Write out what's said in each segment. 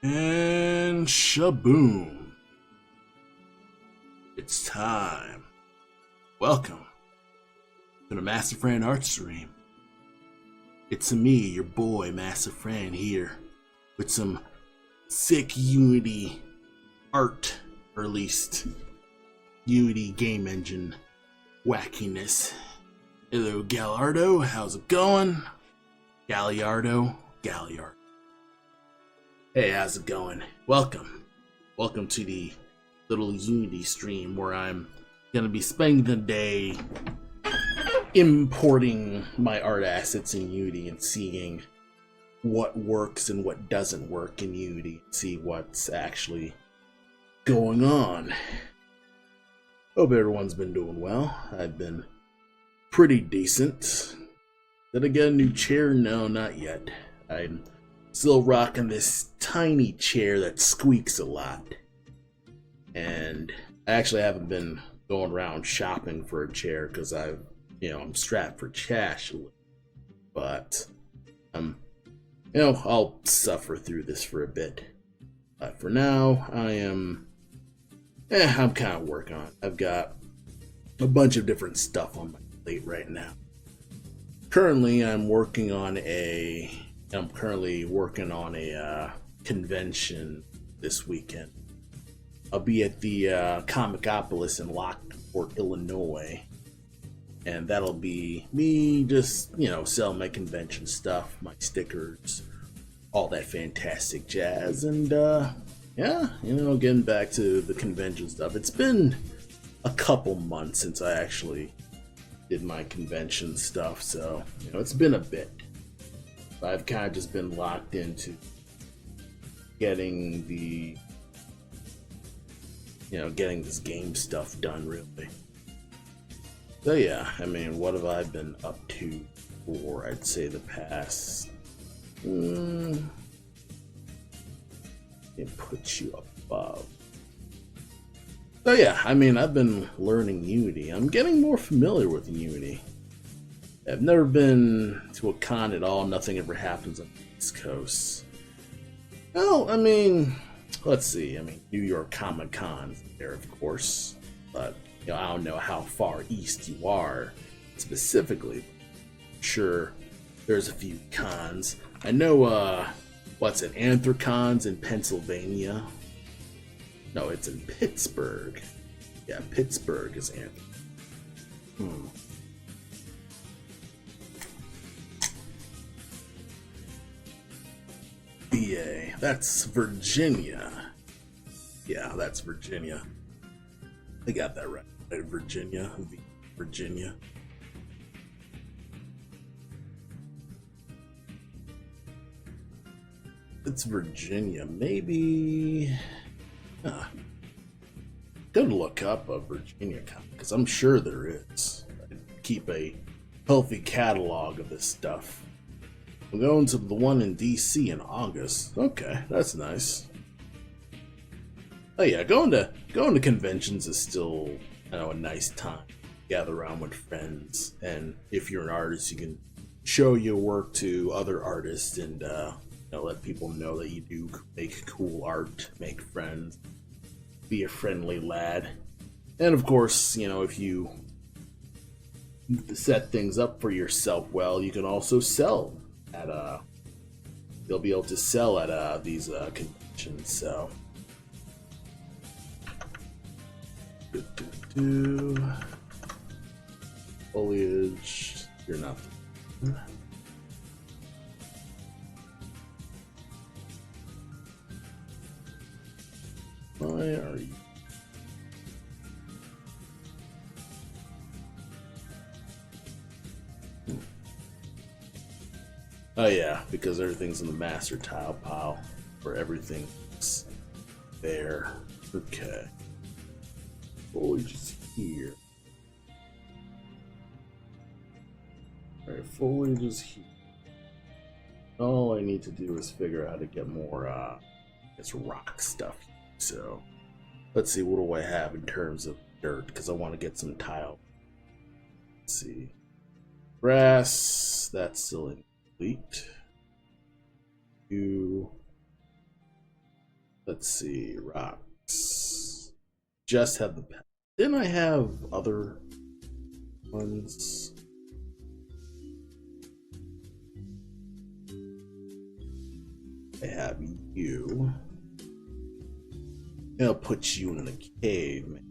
And shaboom. It's time. Welcome to the Master Fran Art Stream. It's me, your boy, Master Fran, here with some sick Unity art, or at least Unity game engine wackiness. Hello, Gallardo. How's it going? Galliardo. Hey, how's it going? Welcome to the little Unity stream where I'm gonna be spending the day importing my art assets in Unity and seeing what works and what doesn't work in Unity, see what's actually going on. Hope everyone's been doing well. I've been pretty decent. Did I get a new chair? No, not yet. I'm still rocking this tiny chair that squeaks a lot. And I actually haven't been going around shopping for a chair because I'm strapped for cash a little. But I'll suffer through this for a bit. But for now, I'm kind of working on it. I've got a bunch of different stuff on my plate right now. Currently, I'm working on a convention this weekend. I'll be at the Comicopolis in Lockport, Illinois, and that'll be me just selling my convention stuff, my stickers, all that fantastic jazz, and getting back to the convention stuff. It's been a couple months since I actually did my convention stuff, so it's been a bit. I've kind of just been locked into getting this game stuff done, really. So yeah, what have I been up to for, I'd say, the past... It puts you above. So yeah, I've been learning Unity. I'm getting more familiar with Unity. I've never been to a con at all. Nothing ever happens on the East Coast. Well, let's see. New York Comic Con there, of course. But, I don't know how far east you are specifically. I'm sure there's a few cons. I know, Anthrocons in Pennsylvania. No, it's in Pittsburgh. Yeah, Pittsburgh is Anthrocon. VA. That's Virginia. Yeah, that's Virginia. I got that right. Virginia. Virginia. It's Virginia. Maybe... Gotta look up a Virginia comic, because I'm sure there is. I keep a healthy catalog of this stuff. We're going to the one in DC in August. Okay, that's nice. Oh yeah, going to conventions is still, a nice time. Gather around with friends, and if you're an artist, you can show your work to other artists and let people know that you do make cool art, make friends, be a friendly lad. And of course, if you set things up for yourself well, you can also sell at you'll be able to sell at these conventions. So foliage, you're not. Why are you? Oh yeah, because everything's in the master tile pile where everything's there. Okay. Foliage is here. Alright, foliage is here. All I need to do is figure out how to get more rock stuff. So let's see, what do I have in terms of dirt? Because I want to get some tile. Let's see. Grass, that's still incomplete. You Let's see, rocks. Just have the pen. Didn't I have other ones? I have you. I'll put you in a cave, man.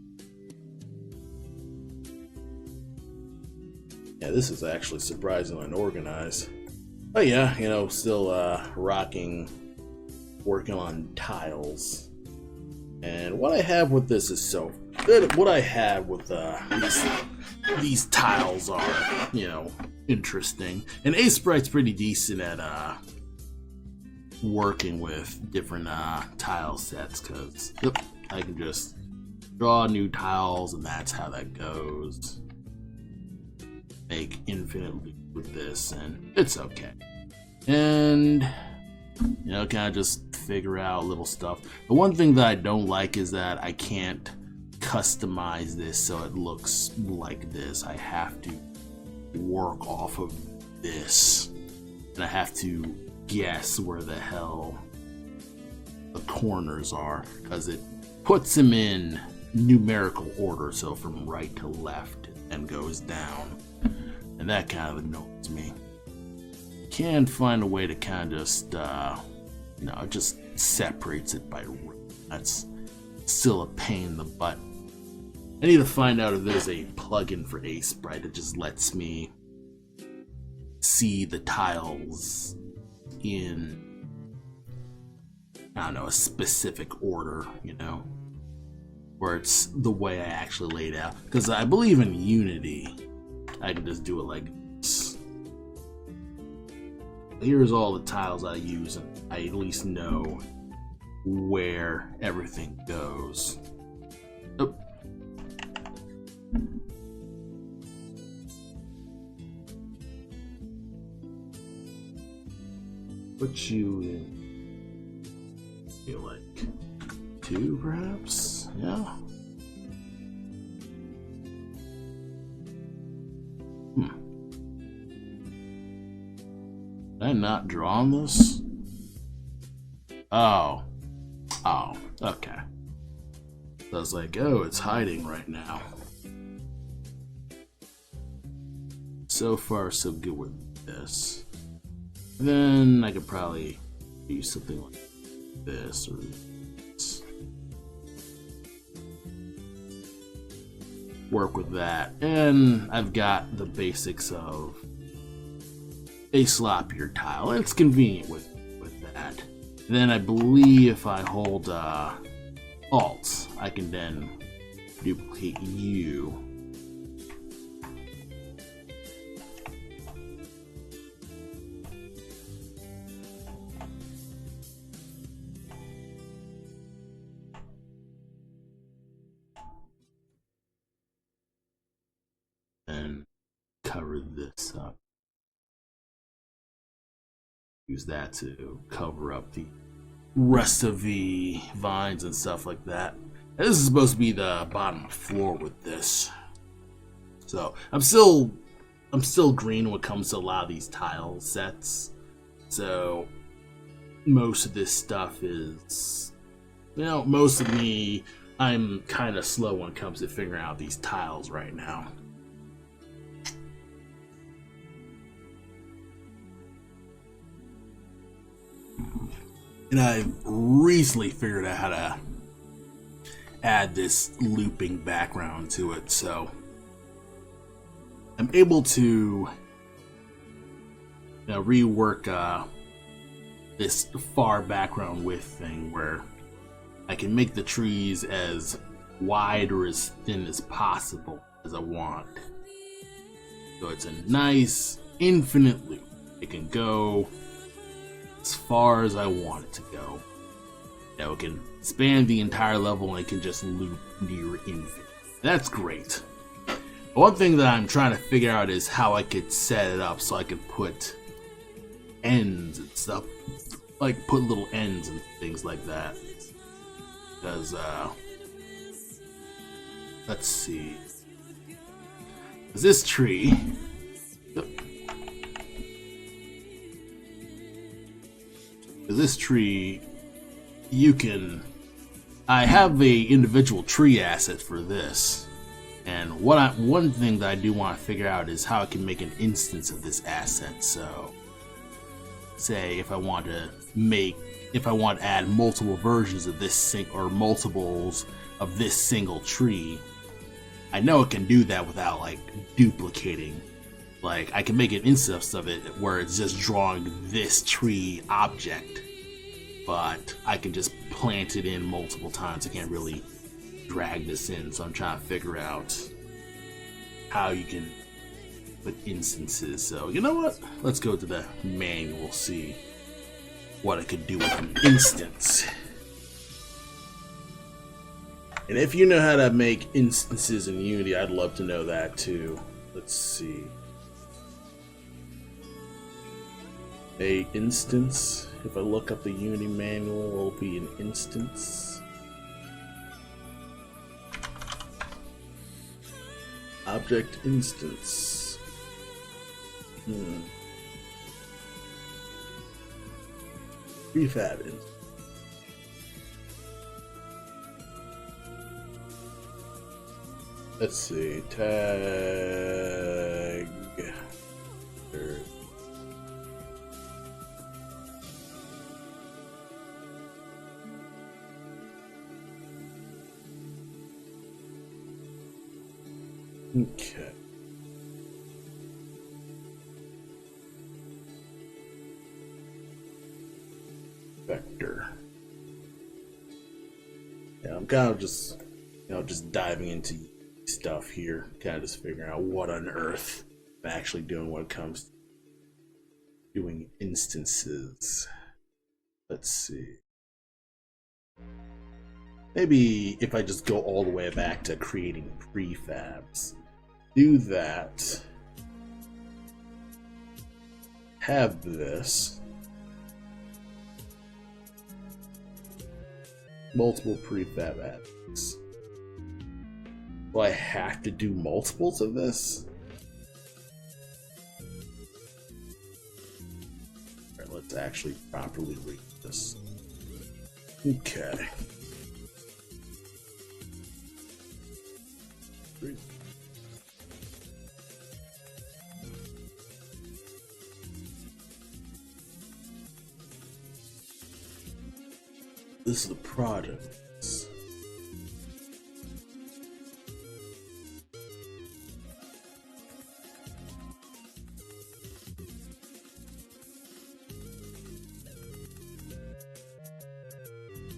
Yeah, this is actually surprisingly unorganized. Oh yeah, you know, still working on tiles. And what I have with this is what I have with these tiles are, you know, interesting. And Sprite's pretty decent at working with different tile sets, because I can just draw new tiles and that's how that goes. Make infinite loop with this and it's okay. And you know, kind of just figure out little stuff. The one thing that I don't like is that I can't customize this so it looks like this. I have to work off of this, and I have to guess where the hell the corners are, because it puts them in numerical order, so from right to left and goes down, and that kind of annoys me. Can find a way to kind of just you know, it just separates it by row. That's still a pain in the butt. I need to find out if there's a plugin for Sprite that just lets me see the tiles in, I don't know, a specific order, you know, where it's the way I actually laid out. Because I believe in Unity, I can just do it like this. Here's all the tiles I use, and I at least know where everything goes. Oh. Put you in, feel like 2 perhaps? Yeah. Did I not draw on this? Oh, okay. So I was like, oh, it's hiding right now. So far, so good with this. And then I could probably do something like this or this. Work with that. And I've got the basics of a sloppier tile, and it's convenient with that. And then I believe if I hold Alt, I can then duplicate you. And cover this up. Use that to cover up the rest of the vines and stuff like that. And this is supposed to be the bottom floor with this. So I'm still green when it comes to a lot of these tile sets. So most of this stuff is, you know, most of me, I'm kind of slow when it comes to figuring out these tiles right now. And I've recently figured out how to add this looping background to it, so I'm able to, you know, rework this far background width thing where I can make the trees as wide or as thin as possible as I want. So it's a nice infinite loop. It can go as far as I want it to go. You know, it can span the entire level and it can just loop near infinite. That's great. One thing that I'm trying to figure out is how I could set it up so I could put ends and stuff. Like put little ends and things like that. Because, let's see. This tree, you can I have a individual tree asset for this, and one thing that I do want to figure out is how I can make an instance of this asset. So, say if I want to add multiple versions of this or multiples of this single tree, I know it can do that without like duplicating. Like I can make an instance of it where it's just drawing this tree object, but I can just plant it in multiple times. I can't really drag this in, so I'm trying to figure out how you can put instances. So you know what? Let's go to the manual, see what I could do with an instance. And if you know how to make instances in Unity, I'd love to know that too. Let's see. A instance. If I look up the Unity manual, it'll be an instance. Object instance. Prefab instance. Let's see. Tag. Okay. Vector. Yeah, I'm kind of just, just diving into stuff here, kind of just figuring out what on earth I'm actually doing when it comes to doing instances. Let's see. Maybe if I just go all the way back to creating prefabs. Do that. Have this. Multiple prefab assets. Do I have to do multiples of this? Alright, let's actually properly read this. Okay. This is the product.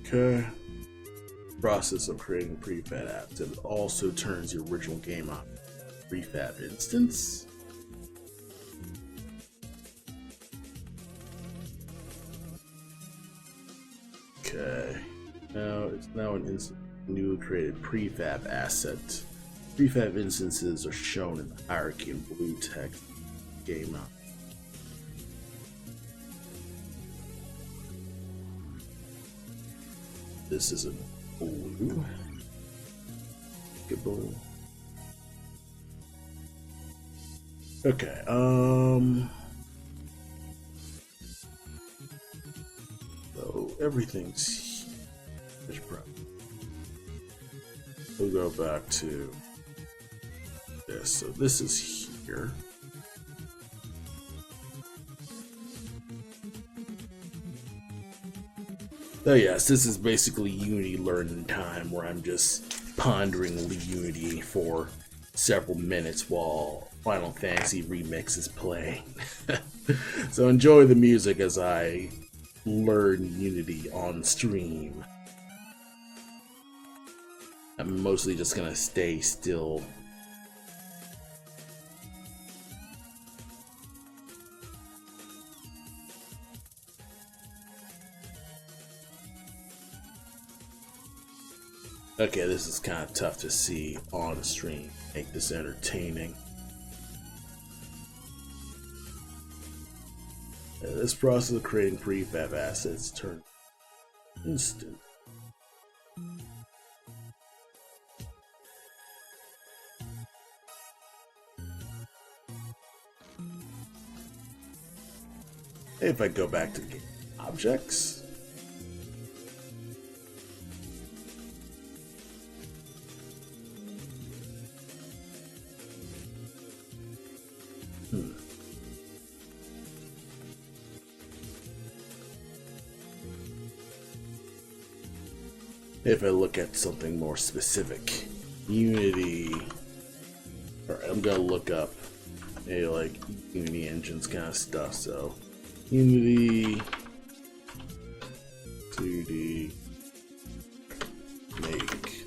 Okay. Process of creating prefab apps. It also turns the original game on prefab instance. Okay. Now it's an newly created prefab asset. Prefab instances are shown in the hierarchy in blue text game out. This is a blue. Okay, so everything's here. We'll go back to this. So this is here. So yes, this is basically Unity learning time where I'm just pondering Unity for several minutes while Final Fantasy Remix is playing. So enjoy the music as I learn Unity on stream. I'm mostly just gonna stay still. Okay, this is kind of tough to see on stream. Make this entertaining. This process of creating prefab assets turn instant. If I go back to game objects. if I look at something more specific, Unity. Alright, I'm gonna look up a like Unity engines kind of stuff. So Unity 2D make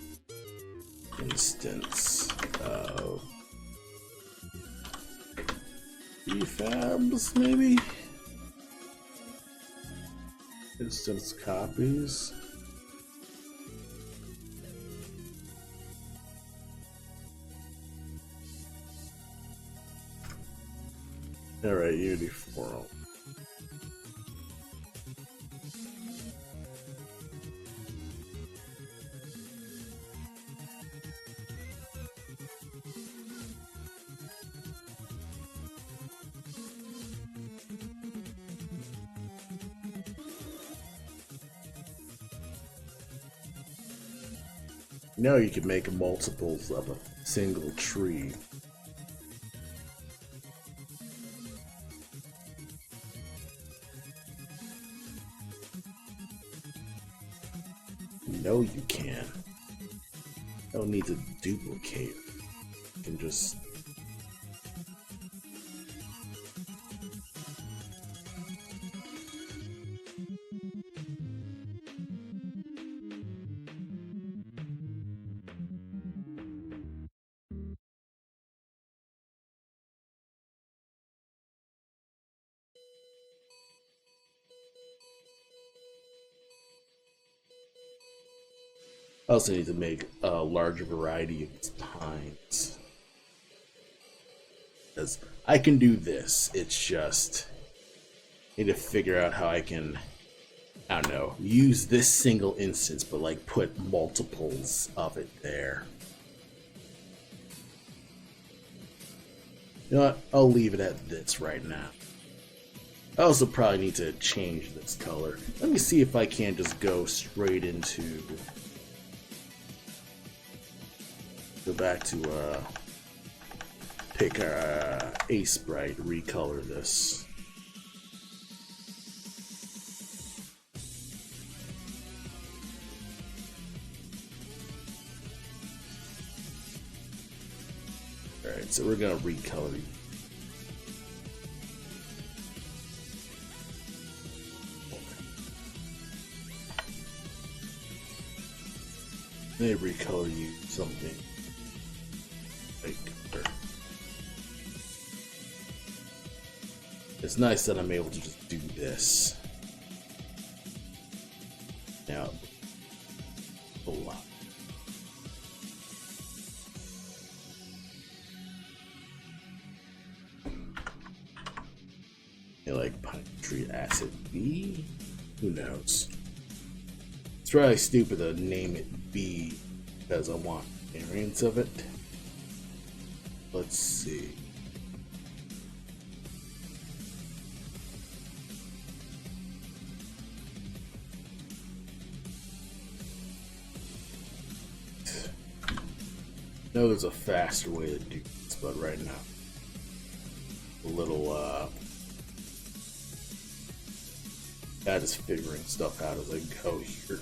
instance of prefabs, maybe instance copies. Alright, Unity 4. Now you can make multiples of a single tree. No, you can. Don't need to duplicate. You can just. I also need to make a larger variety of spines. Because I can do this, it's just I need to figure out how I can, I don't know, use this single instance but like put multiples of it there. You know what? I'll leave it at this right now. I also probably need to change this color. Let me see if I can just go straight into go back to pick a sprite, recolor this. Alright, so we're gonna recolor it. They recolor you something. It's nice that I'm able to just do this. Now, a lot. Like pine tree acid B? Who knows? It's really stupid to name it B because I want variants of it. Let's see. I know there's a faster way to do this, but right now, a little, just figuring stuff out as I go here.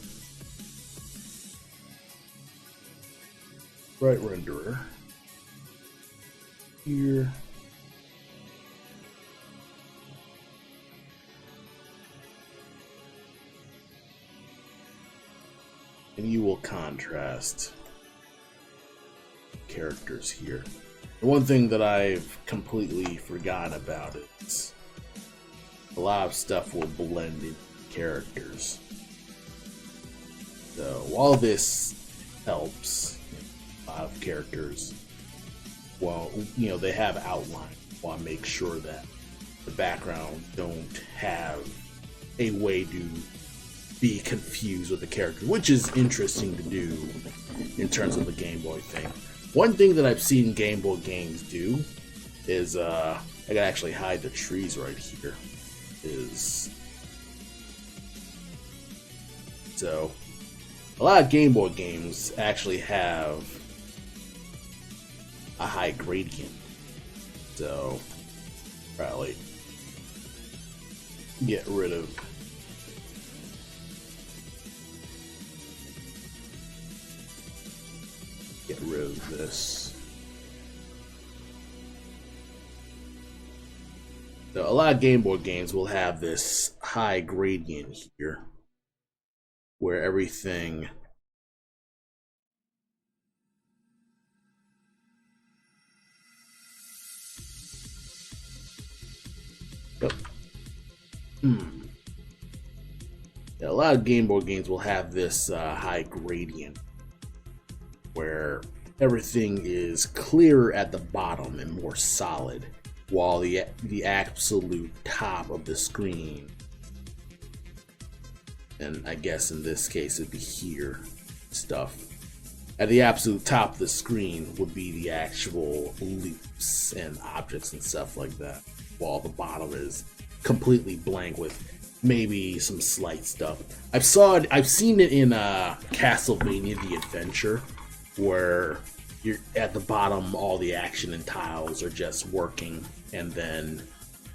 Right renderer. Here. And you will contrast characters here. The one thing that I've completely forgotten about is a lot of stuff will blend in characters. So while this helps, a lot of characters, well, you know, they have outline. I want to make sure that the background don't have a way to be confused with the character, which is interesting to do in terms of the Game Boy thing. One thing that I've seen Game Boy games do is, I can actually hide the trees right here, is, so, a lot of Game Boy games actually have a high gradient, so, probably get rid of this. So a lot of Game Boy games will have this high gradient here, where everything Yeah, a lot of Game Boy games will have this high gradient where everything is clearer at the bottom and more solid, while the absolute top of the screen, and I guess in this case it'd be here, stuff. At the absolute top of the screen would be the actual loops and objects and stuff like that, while the bottom is completely blank with maybe some slight stuff. I've seen it in Castlevania: The Adventure, where you're at the bottom, all the action and tiles are just working, and then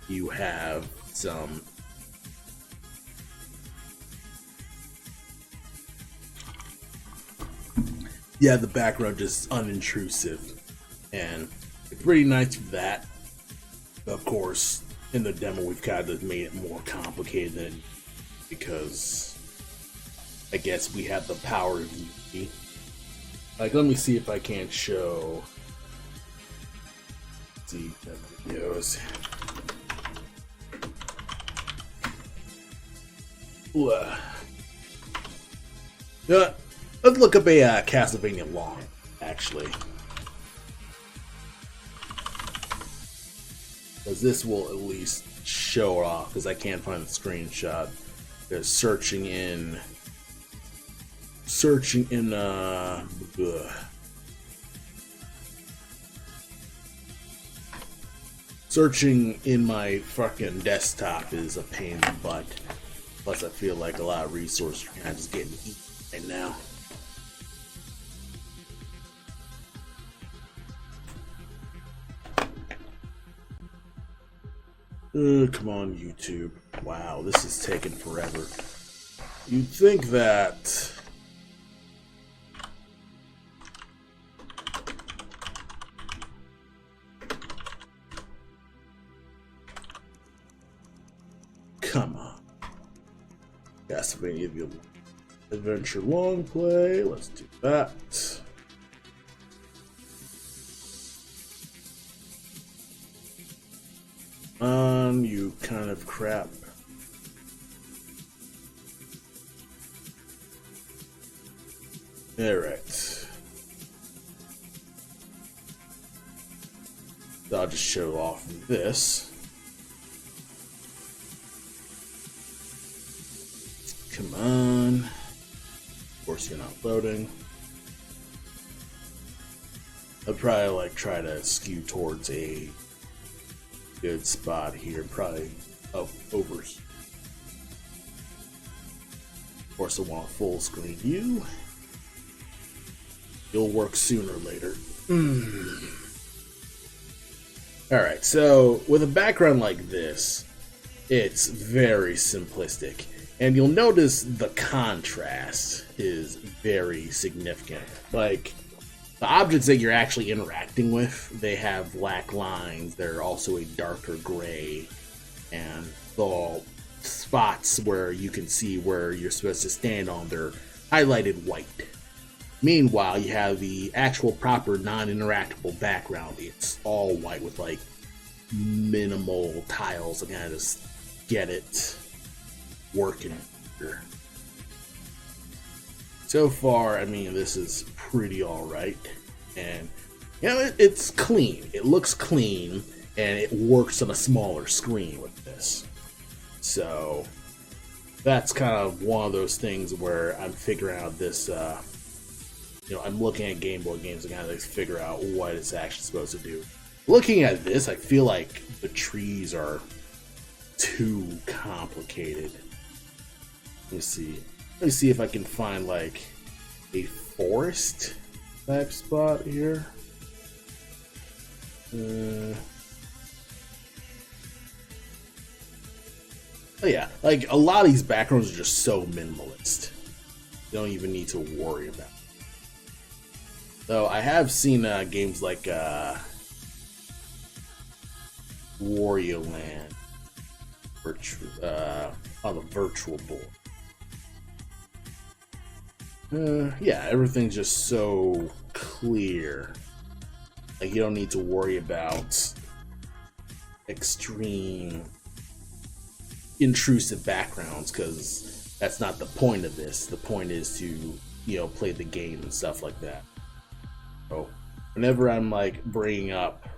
you have some the background just unintrusive, and it's pretty nice for that. Of course, in the demo we've kind of made it more complicated because I guess we have the power of Unity. Like, let me see if I can't show. Let's see the videos. Let's look up a Castlevania long, actually. Because this will at least show it off, because I can't find the screenshot. There's searching in my fucking desktop is a pain in the butt. Plus I feel like a lot of resources are kind of just getting eaten right now. Come on, YouTube. Wow, this is taking forever. You'd think that come on. Castlevania The Adventure long play. Let's do that. You kind of crap. Alright. So I'll just show off this. Come on. Of course you're not loading. I'll probably try to skew towards a good spot here, probably up over here. Of course I want a full screen view. It'll work sooner or later. Alright, so with a background like this, it's very simplistic. And you'll notice the contrast is very significant. Like, the objects that you're actually interacting with, they have black lines. They're also a darker gray. And the spots where you can see where you're supposed to stand on, they're highlighted white. Meanwhile, you have the actual proper non-interactable background. It's all white with minimal tiles. I kind of just get it working here. So far, I mean, this is pretty alright. And, it's clean. It looks clean, and it works on a smaller screen with this. So, that's kind of one of those things where I'm figuring out this, I'm looking at Game Boy games and kind of figure out what it's actually supposed to do. Looking at this, I feel like the trees are too complicated. Let me see. Let me see if I can find a forest type spot here. Oh yeah, a lot of these backgrounds are just so minimalist. You don't even need to worry about it. Though I have seen games like Wario Land on the virtual board. Yeah, everything's just so clear. Like, you don't need to worry about extreme intrusive backgrounds, because that's not the point of this. The point is to, you know, play the game and stuff like that. So whenever I'm like bringing up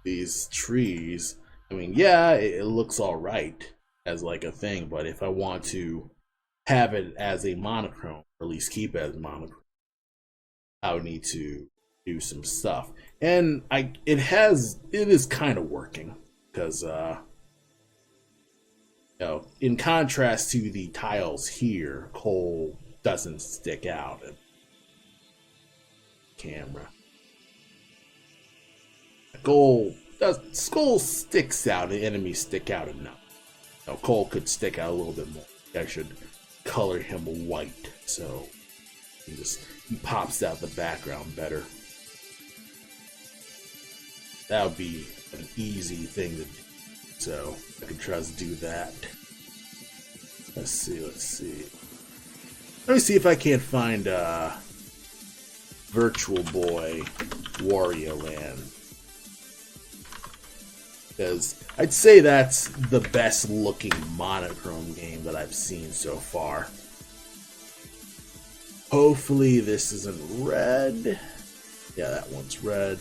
these trees, I mean, yeah, it looks all right as like a thing, but if I want to have it as a monochrome, or at least keep it as monochrome, I would need to do some stuff. And it is kind of working, because you know, in contrast to the tiles here, coal doesn't stick out in camera. Skull sticks out, and enemies stick out enough. You know, coal could stick out a little bit more. I should color him white so he pops out the background better. That would be an easy thing to do. So I can try to do that. Let's see. Let me see if I can't find Virtual Boy Wario Land. Because I'd say that's the best looking monochrome game that I've seen so far. Hopefully this isn't red. Yeah, that one's red.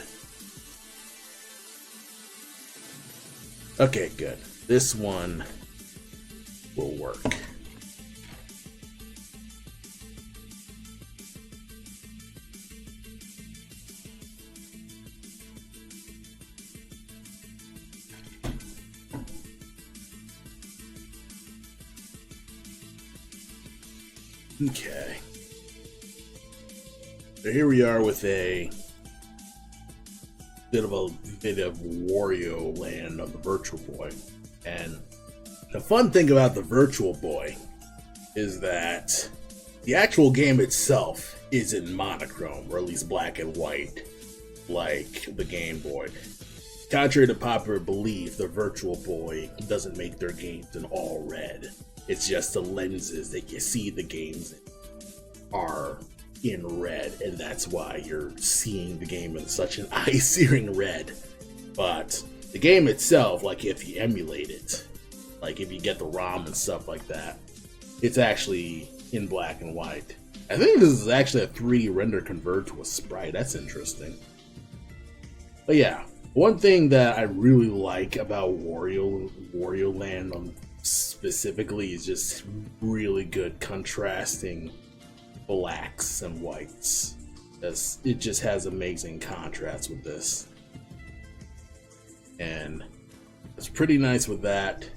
Okay, good. This one will work. Okay. So here we are with a bit of Wario Land on the Virtual Boy. And the fun thing about the Virtual Boy is that the actual game itself isn't monochrome, or at least black and white, like the Game Boy. Contrary to popular belief, the Virtual Boy doesn't make their games in all red. It's just the lenses that you see the games in are in red, and that's why you're seeing the game in such an eye-searing red. But the game itself, like if you emulate it, like if you get the ROM and stuff like that, it's actually in black and white. I think this is actually a 3D render converted to a sprite. That's interesting. But yeah, one thing that I really like about Wario Land specifically is just really good contrasting blacks and whites. It just has amazing contrast with this, and it's pretty nice with that.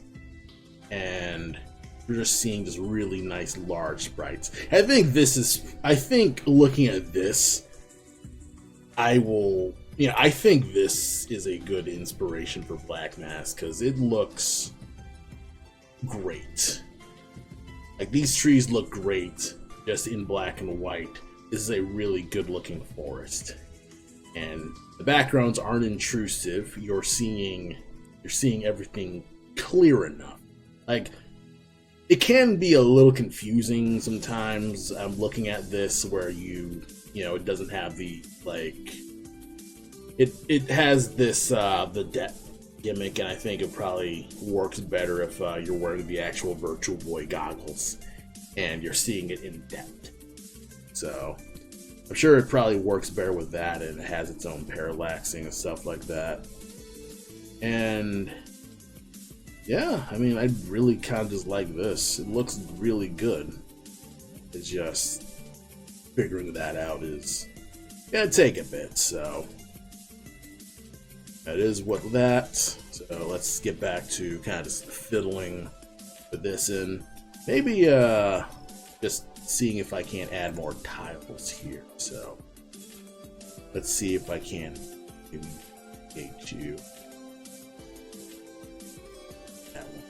And you're just seeing just really nice large sprites. I think looking at this, I think this is a good inspiration for Black Mask, because it looks great. Like, these trees look great just in black and white. This is a really good looking forest, and the backgrounds aren't intrusive. You're seeing everything clear enough. Like, it can be a little confusing sometimes. I'm looking at this where it doesn't have the, like, it has this the depth gimmick, and I think it probably works better if you're wearing the actual Virtual Boy goggles and you're seeing it in depth. So I'm sure it probably works better with that, and it has its own parallaxing and stuff like that. And yeah, I mean, I really kind of just like this. It looks really good. It's just figuring that out is gonna take a bit, so that is what that. So let's get back to kind of just fiddling with this, and maybe just seeing if I can't add more tiles here. So let's see if I can engage you. That one.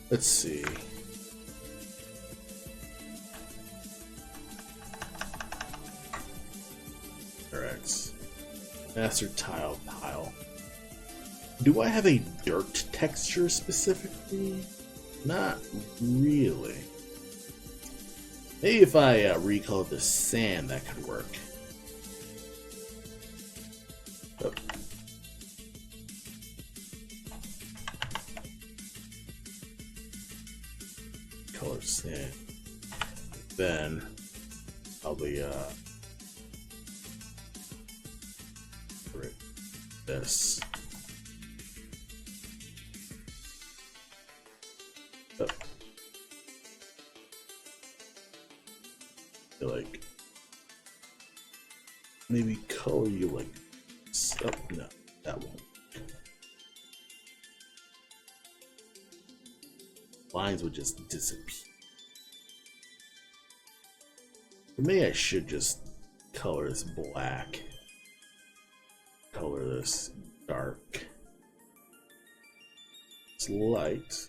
Let's see. Master tile pile. Do I have a dirt texture specifically? Not really. Maybe if I recolor the sand, that could work. Oh. Color sand. Then probably this. Oh. Like maybe color you like this. Oh no, that won't. Lines would just disappear. For me, I should just color this black. Color this dark. It's light.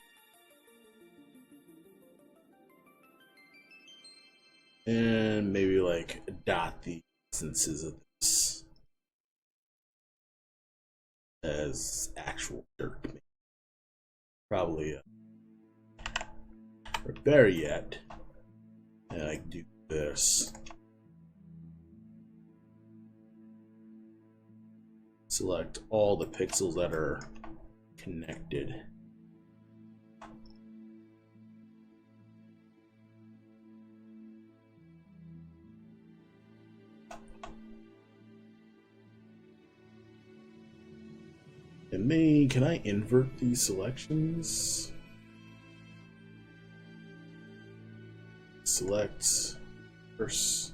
And maybe like dot the essences of this as actual dirt. Probably or better yet, and I can do this. Select all the pixels that are connected. And me, can I invert these selections? Select first.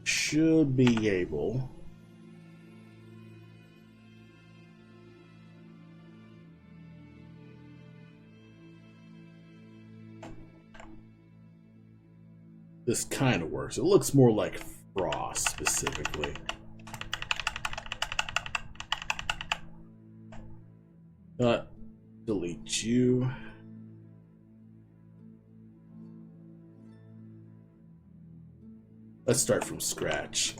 Should be able. This kind of works. It looks more like frost specifically. Delete you. Let's start from scratch.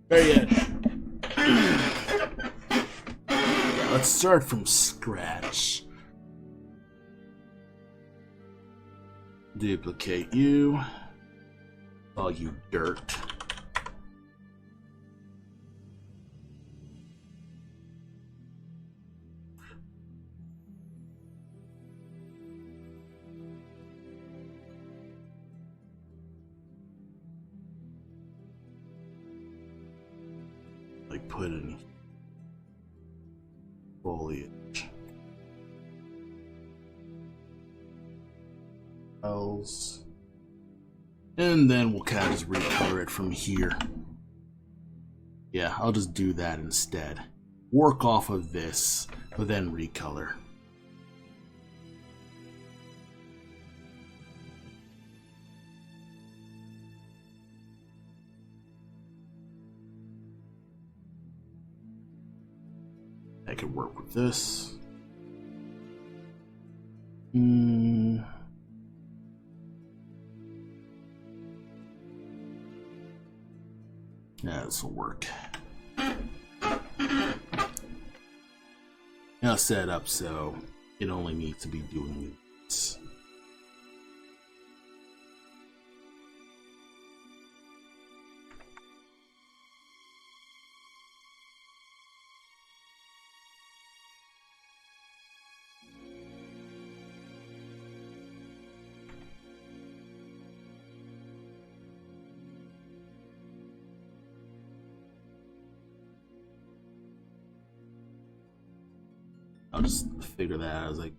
Very good. Yeah, let's start from scratch. Duplicate you. All you dirt. Like put in foliage. Else. And then we'll kind of just recolor it from here. Yeah, I'll just do that instead. Work off of this, but then recolor. I could work with this. Yeah, this will work. Now set it up so it only needs to be doing this. I'll just figure that out as like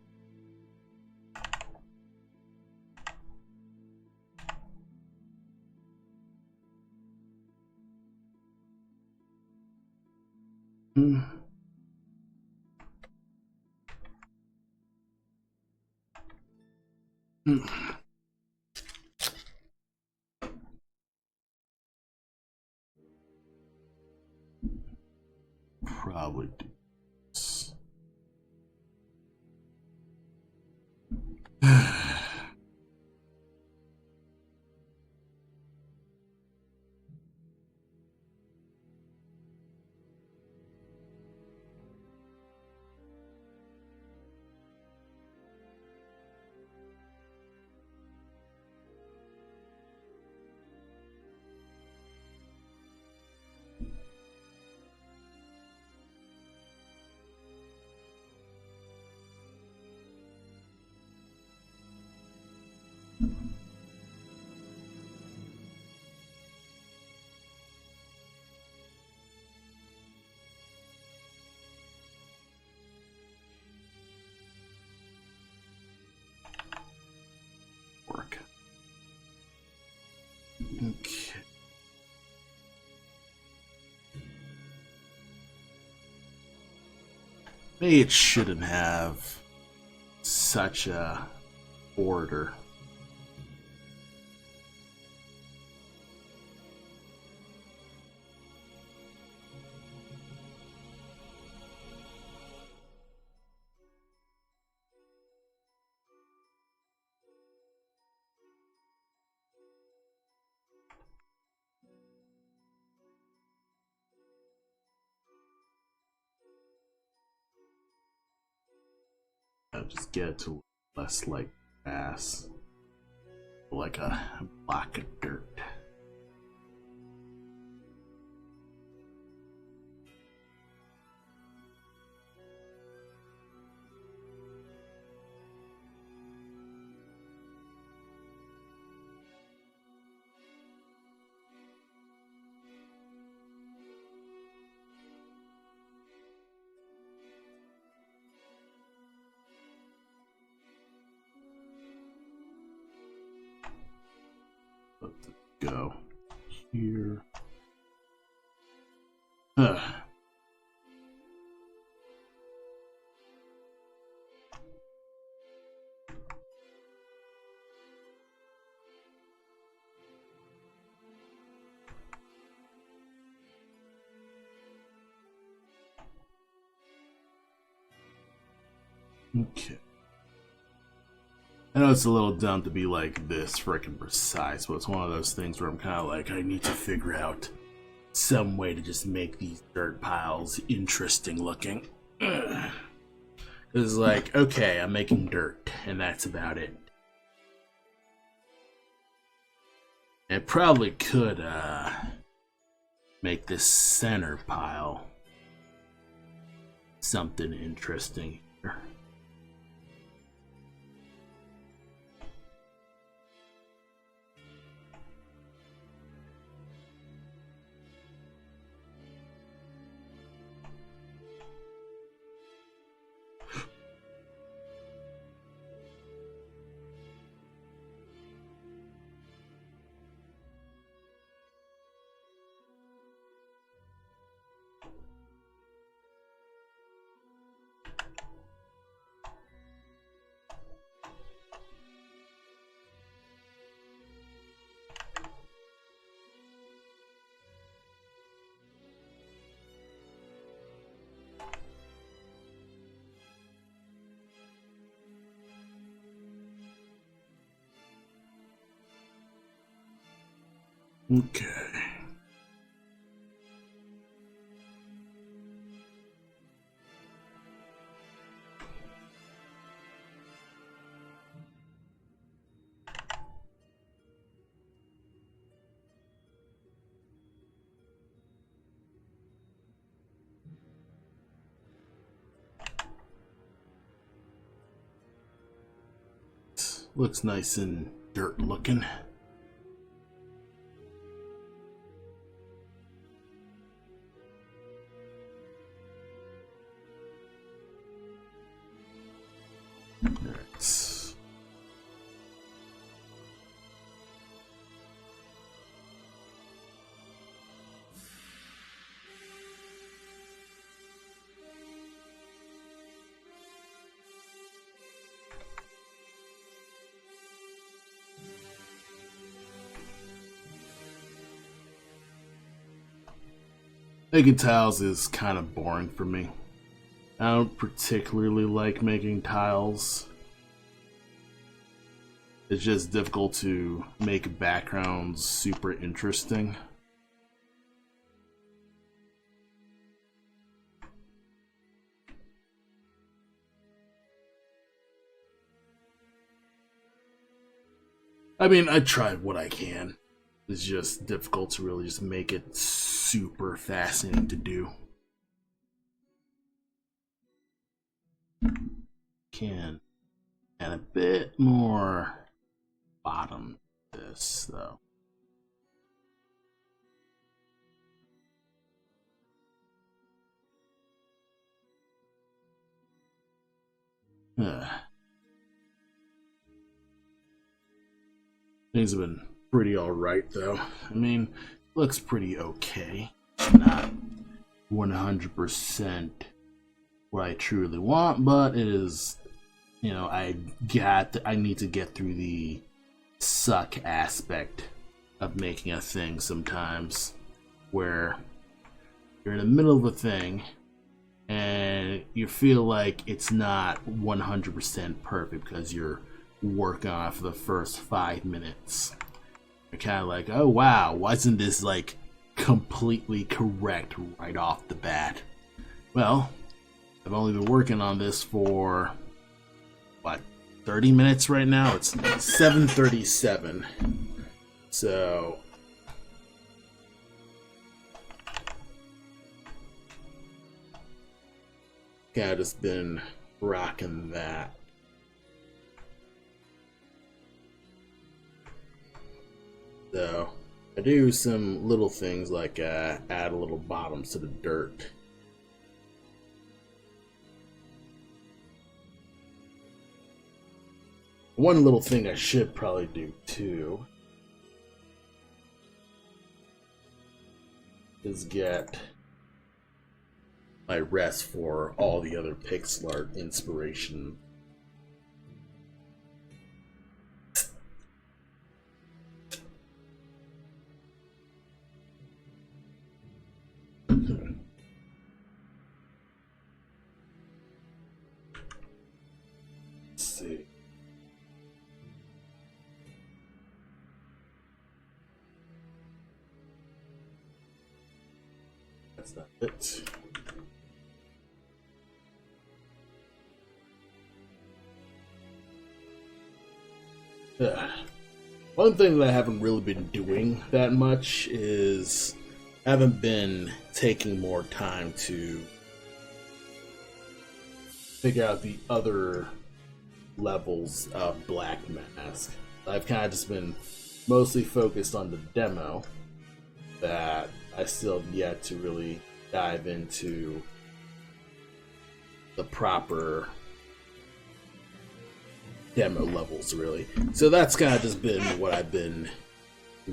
probably do this. Maybe it shouldn't have such a border. I'll just get it to less like grass, like a block of dirt. Let's go here. Okay. I know it's a little dumb to be like this freaking precise, but it's one of those things where I'm kind of like, I need to figure out some way to just make these dirt piles interesting looking. It's like, okay, I'm making dirt, and that's about it. I probably could make this center pile something interesting here. Okay. Looks nice and dirt looking. Making tiles is kind of boring for me. I don't particularly like making tiles. It's just difficult to make backgrounds super interesting. I mean, I try what I can. It's just difficult to really just make it super fascinating to do. Can add a bit more bottom to this though. Things have been pretty alright though. I mean, looks pretty okay. Not 100% what I truly want, but it is, I need to get through the suck aspect of making a thing sometimes, where you're in the middle of a thing and you feel like it's not 100% perfect because you're working on it for the first 5 minutes. You're kind of like, oh wow, wasn't this like completely correct right off the bat? Well, I've only been working on this for what, 30 minutes right now? It's 7:37. So yeah, just been rocking that. So I do some little things like add a little bottoms to the dirt. One little thing I should probably do too is get my rest for all the other pixel art inspiration. Let's see. That's not it. One thing that I haven't really been doing that much is I haven't been taking more time to figure out the other levels of Black Mask. I've kind of just been mostly focused on the demo that I still have yet to really dive into the proper demo levels, really. So that's kind of just been what I've been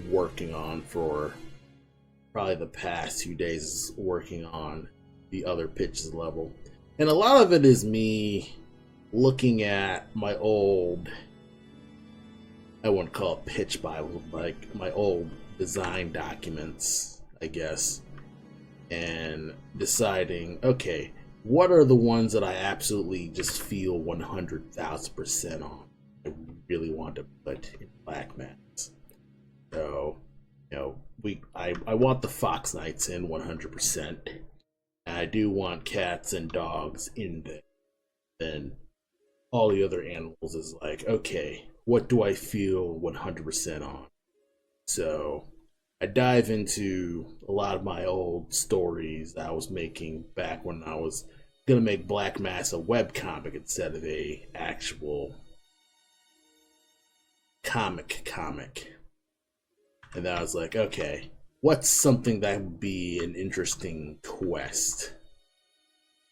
working on for probably the past 2 days, is working on the other pitches level. And a lot of it is me looking at my old, I wouldn't call it pitch Bible, like my old design documents, I guess, and deciding, okay, what are the ones that I absolutely just feel 100,000% on? I really want to put in Black Mask. So, I want the Fox Knights in 100%. And I do want cats and dogs in there. Then all the other animals is like, okay, what do I feel 100% on? So I dive into a lot of my old stories that I was making back when I was gonna make Black Mass a webcomic instead of a actual comic. And then I was like, okay, what's something that would be an interesting quest?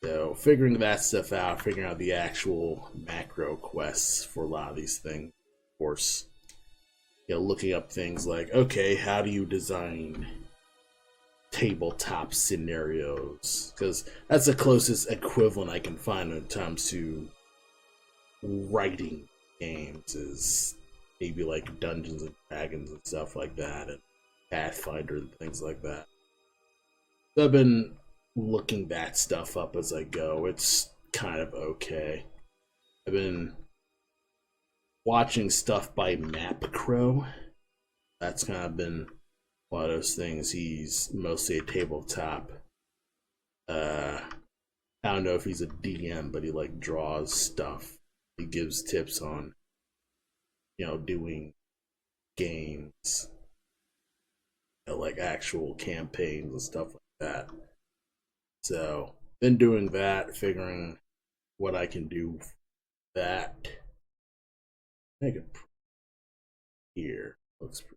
So figuring that stuff out, figuring out the actual macro quests for a lot of these things, of course. Looking up things like, okay, how do you design tabletop scenarios? Because that's the closest equivalent I can find when it comes to writing games, is maybe like Dungeons and Dragons and stuff like that, and Pathfinder and things like that. So I've been looking that stuff up as I go. It's kind of okay. I've been watching stuff by Map Crow. That's kind of been one of those things. He's mostly a tabletop. I don't know if he's a DM, but he like draws stuff. He gives tips on, doing games, like actual campaigns and stuff like that. So, been doing that, figuring what I can do for that. I can here looks pretty.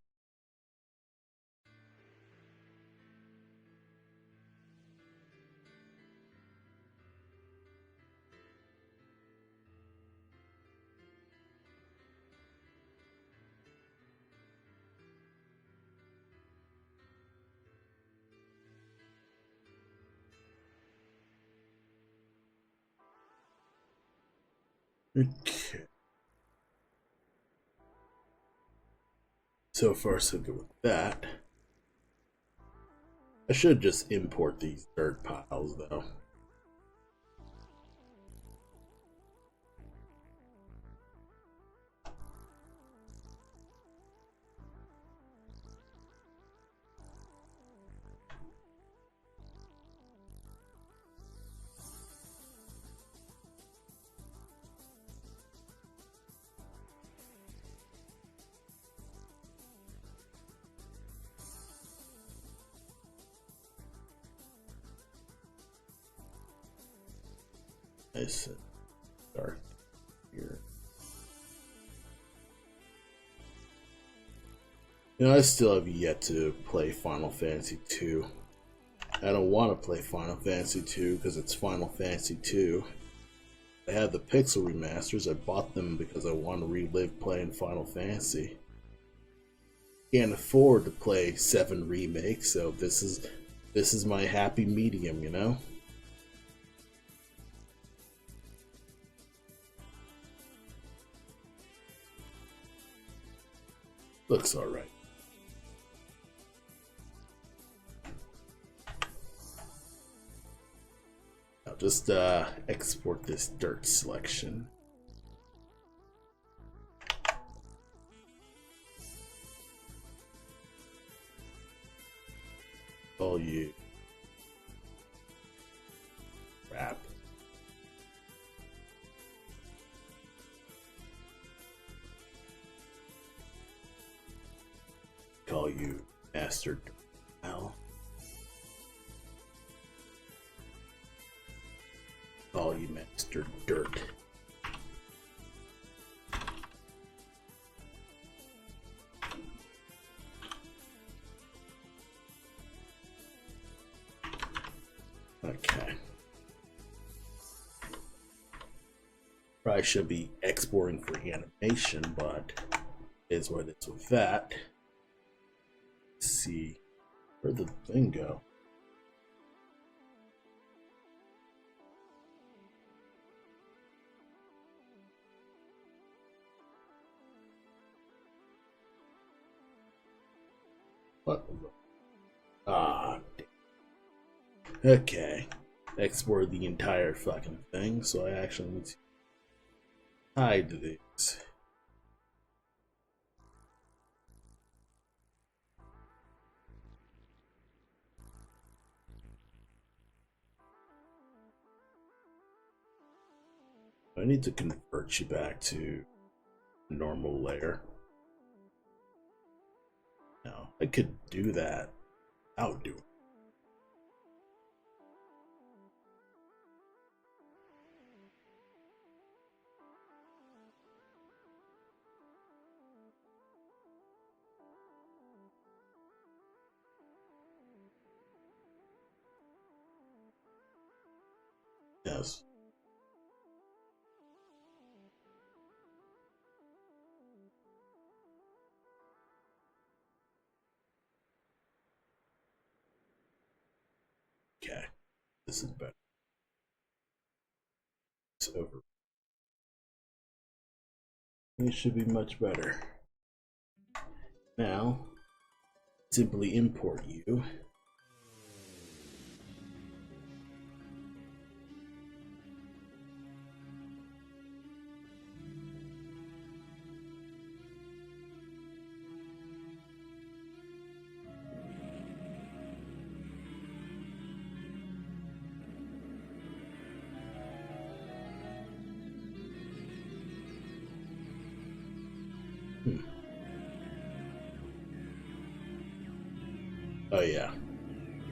Okay. So far, so good with that. I should just import these dirt piles, though. Nice and dark here. You know, I still have yet to play Final Fantasy II. I don't want to play Final Fantasy II because it's Final Fantasy II. I had the Pixel remasters. I bought them because I want to relive playing Final Fantasy. Can't afford to play 7 remakes, so this is my happy medium, you know? Looks alright. I'll just export this dirt selection. All you crap. Call you master now. Call you master dirt. Okay. Probably should be exporting for animation, but is what it's with that. Let's see, where'd the thing go? What? Ah, damn. Okay. Export the entire fucking thing, so I actually need to hide these. I need to convert you back to normal layer. No, I could do that. I'll do it. Yes. Okay. This is better. It's over. It should be much better. Now, simply import you. Oh yeah,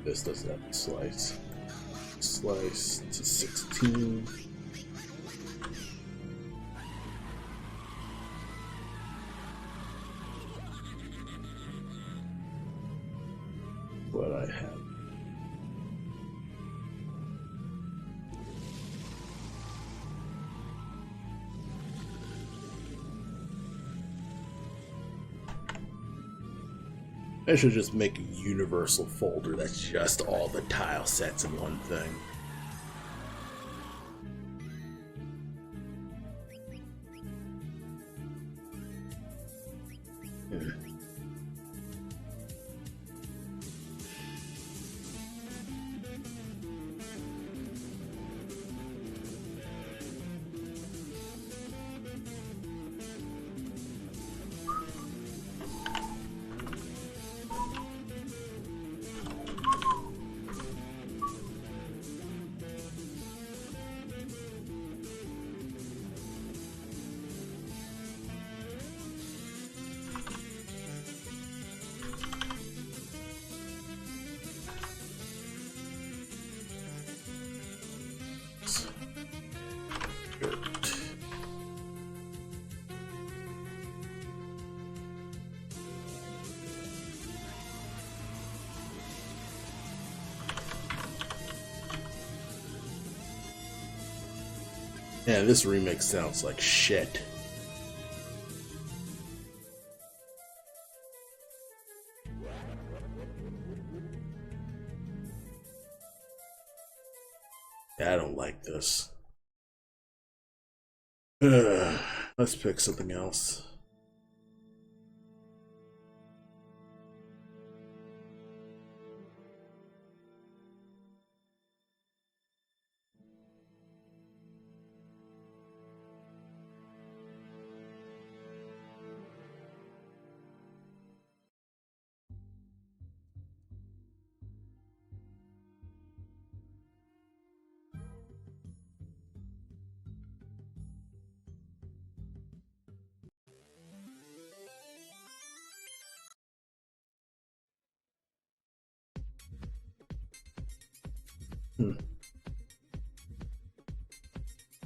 this doesn't have a slice. Slice to 16. What I have. I should just make a universal folder that's just all the tile sets in one thing. Yeah, this remix sounds like shit. Yeah, I don't like this. Let's pick something else.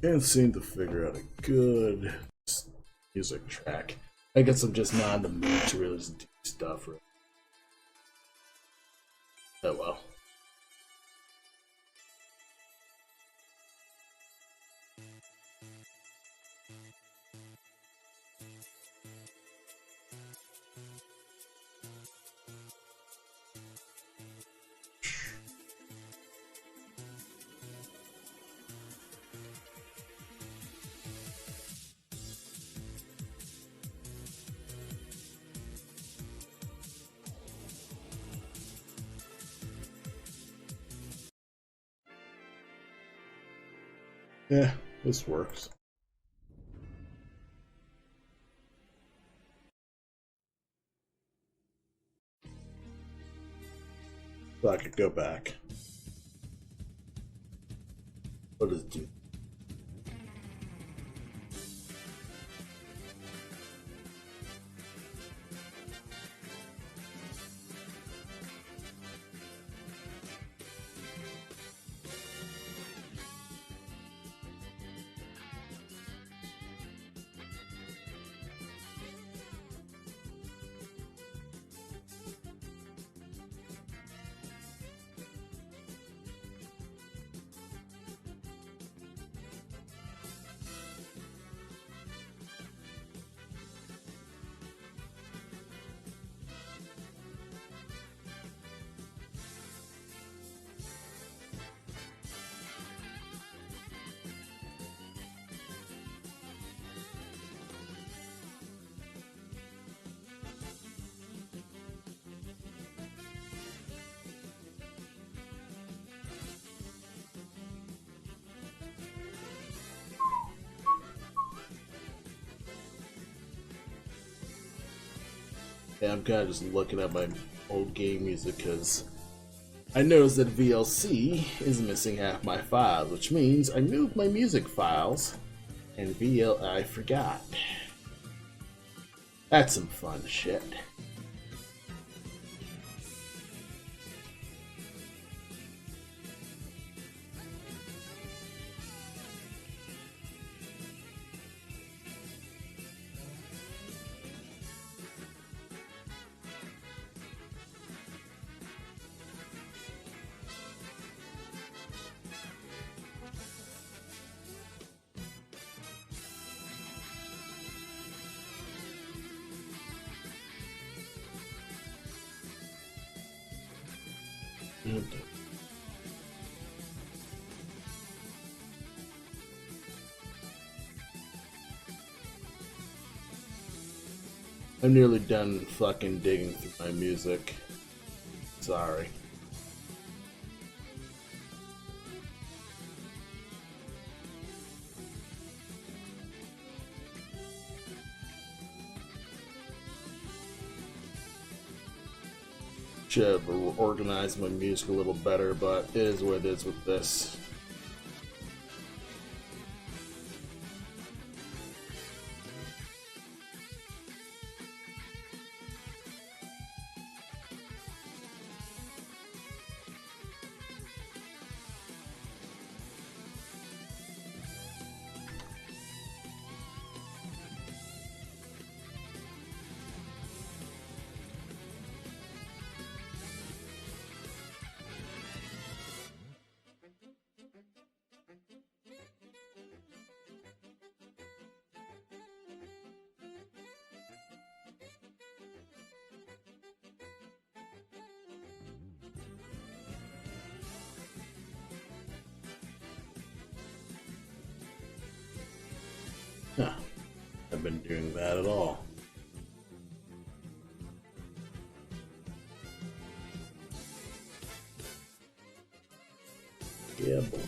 Can't seem to figure out a good music track. I guess I'm just not in the mood to really do stuff. Oh well. Yeah, this works. So I could go back. What does it do? Yeah, I'm kind of just looking at my old game music because I noticed that VLC is missing half my files, which means I moved my music files and I forgot. That's some fun shit. I'm nearly done fucking digging through my music. Sorry. Should have organized my music a little better, but it is what it is with this. Huh. I've been doing that at all. Yeah, boy.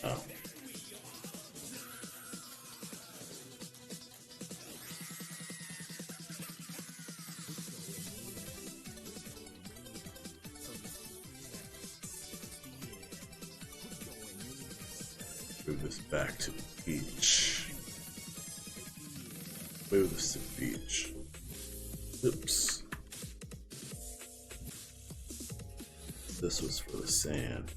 Oh. Move this back to the beach. Move this to the beach. Oops. This was for the sand.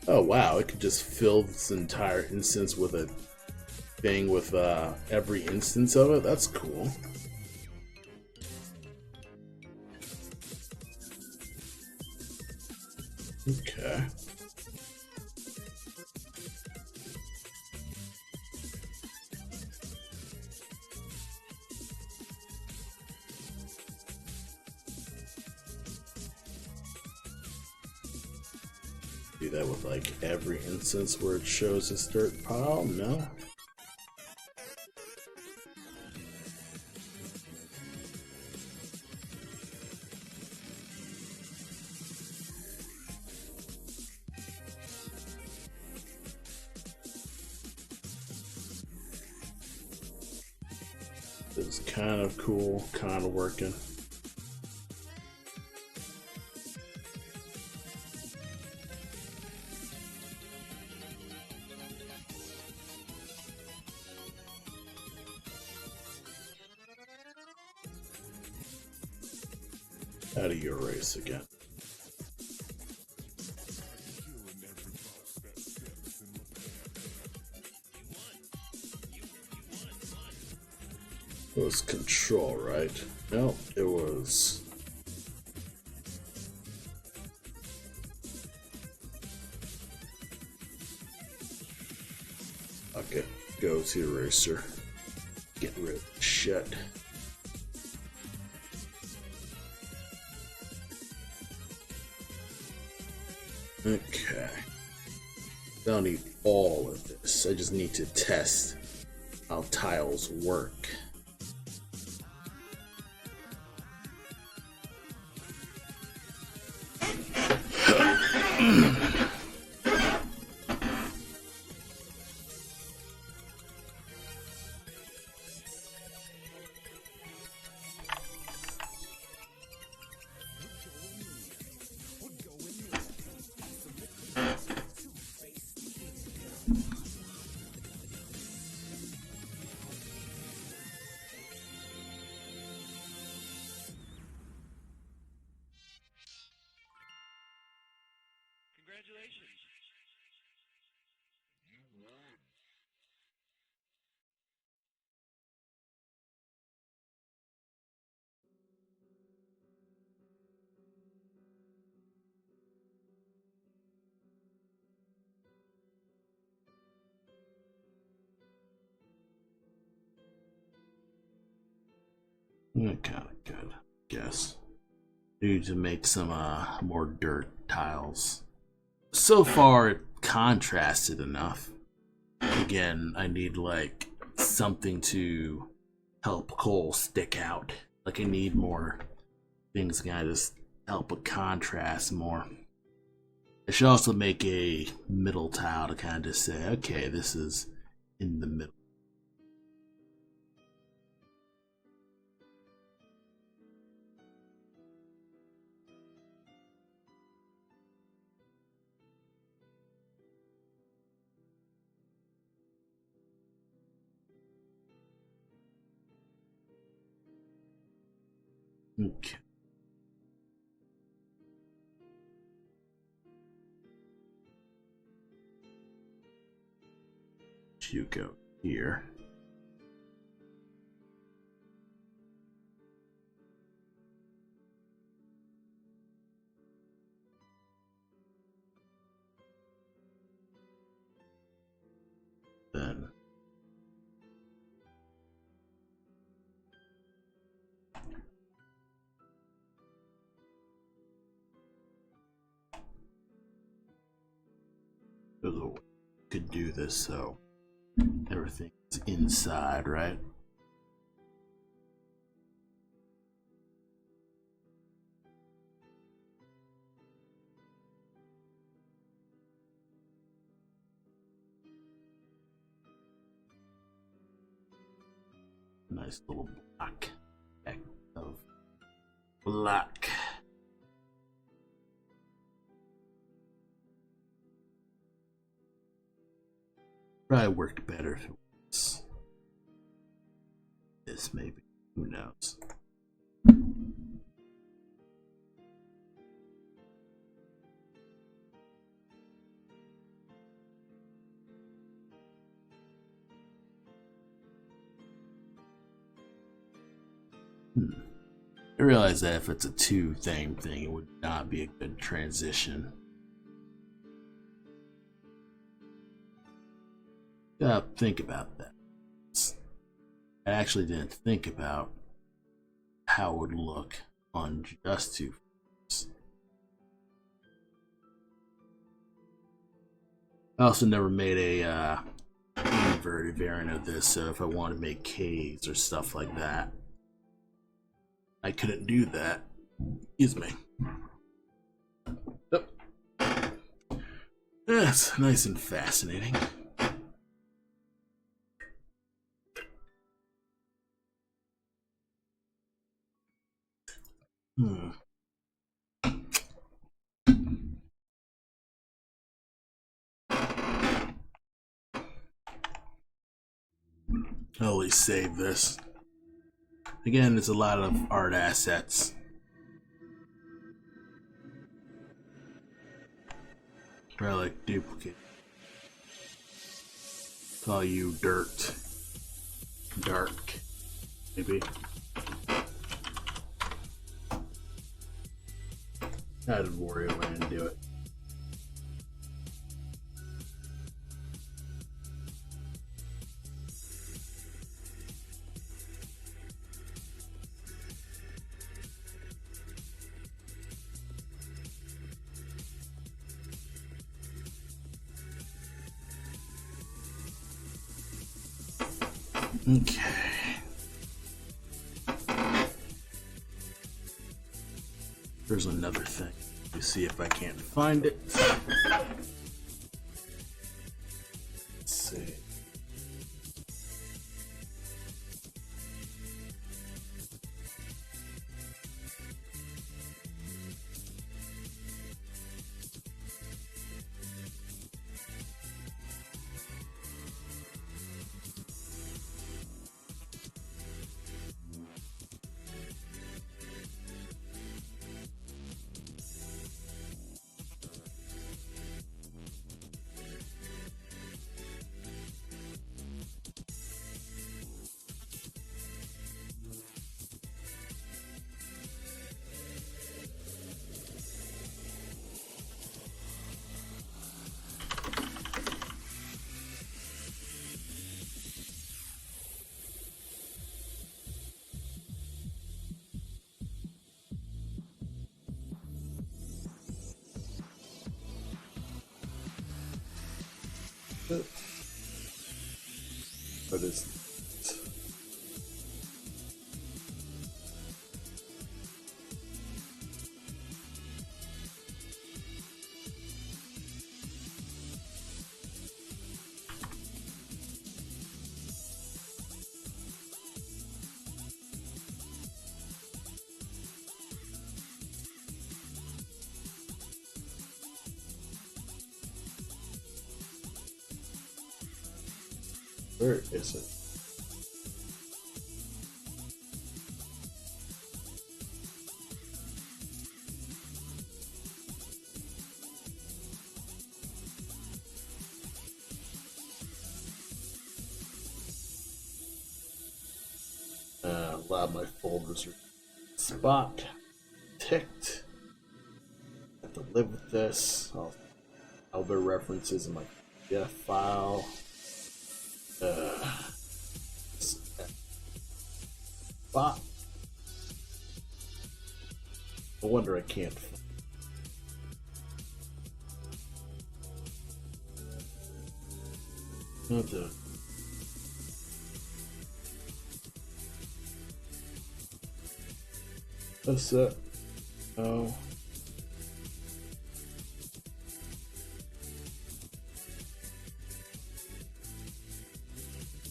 Oh wow, it could just fill this entire instance with a thing with every instance of it? That's cool. Okay. Do that with like every instance where it shows this dirt pile? No? It's kind of cool, kind of working. How do you erase again? It was control, right? No, it was. Okay, go to eraser. Get rid of shit. Okay. I don't need all of this. I just need to test how tiles work. Kind of good, I guess. Need to make some more dirt tiles. So far, it contrasted enough. Again, I need like something to help coal stick out. Like I need more things that kind of just help with contrast more. I should also make a middle tile to kind of just say, okay, this is in the middle. Okay. You go here. Then could do this so everything's inside, right? Nice little block of black. Probably worked better if it was this, maybe. Who knows? I realize that if it's a two thing, it would not be a good transition. Gotta think about that. I actually didn't think about how it would look on just two frames. I also never made a inverted variant of this, so if I want to make Ks or stuff like that, I couldn't do that. Excuse me. Oh. That's nice and fascinating. I'll always save this. Again, it's a lot of art assets. Relic duplicate. Call you dirt. Dark. Maybe. I had to worry when I didn't do it. Okay. There's another thing. Let's see if I can't find it. Let's see. What is where is it? A lot of my folders are spot ticked. I have to live with this. Other references in my PDF file. Spot. No wonder I can't. What the? What's that? Oh.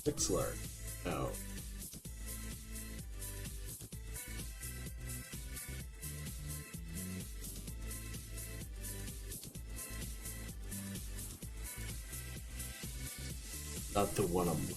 Pixlar. No. Not the one I'm looking.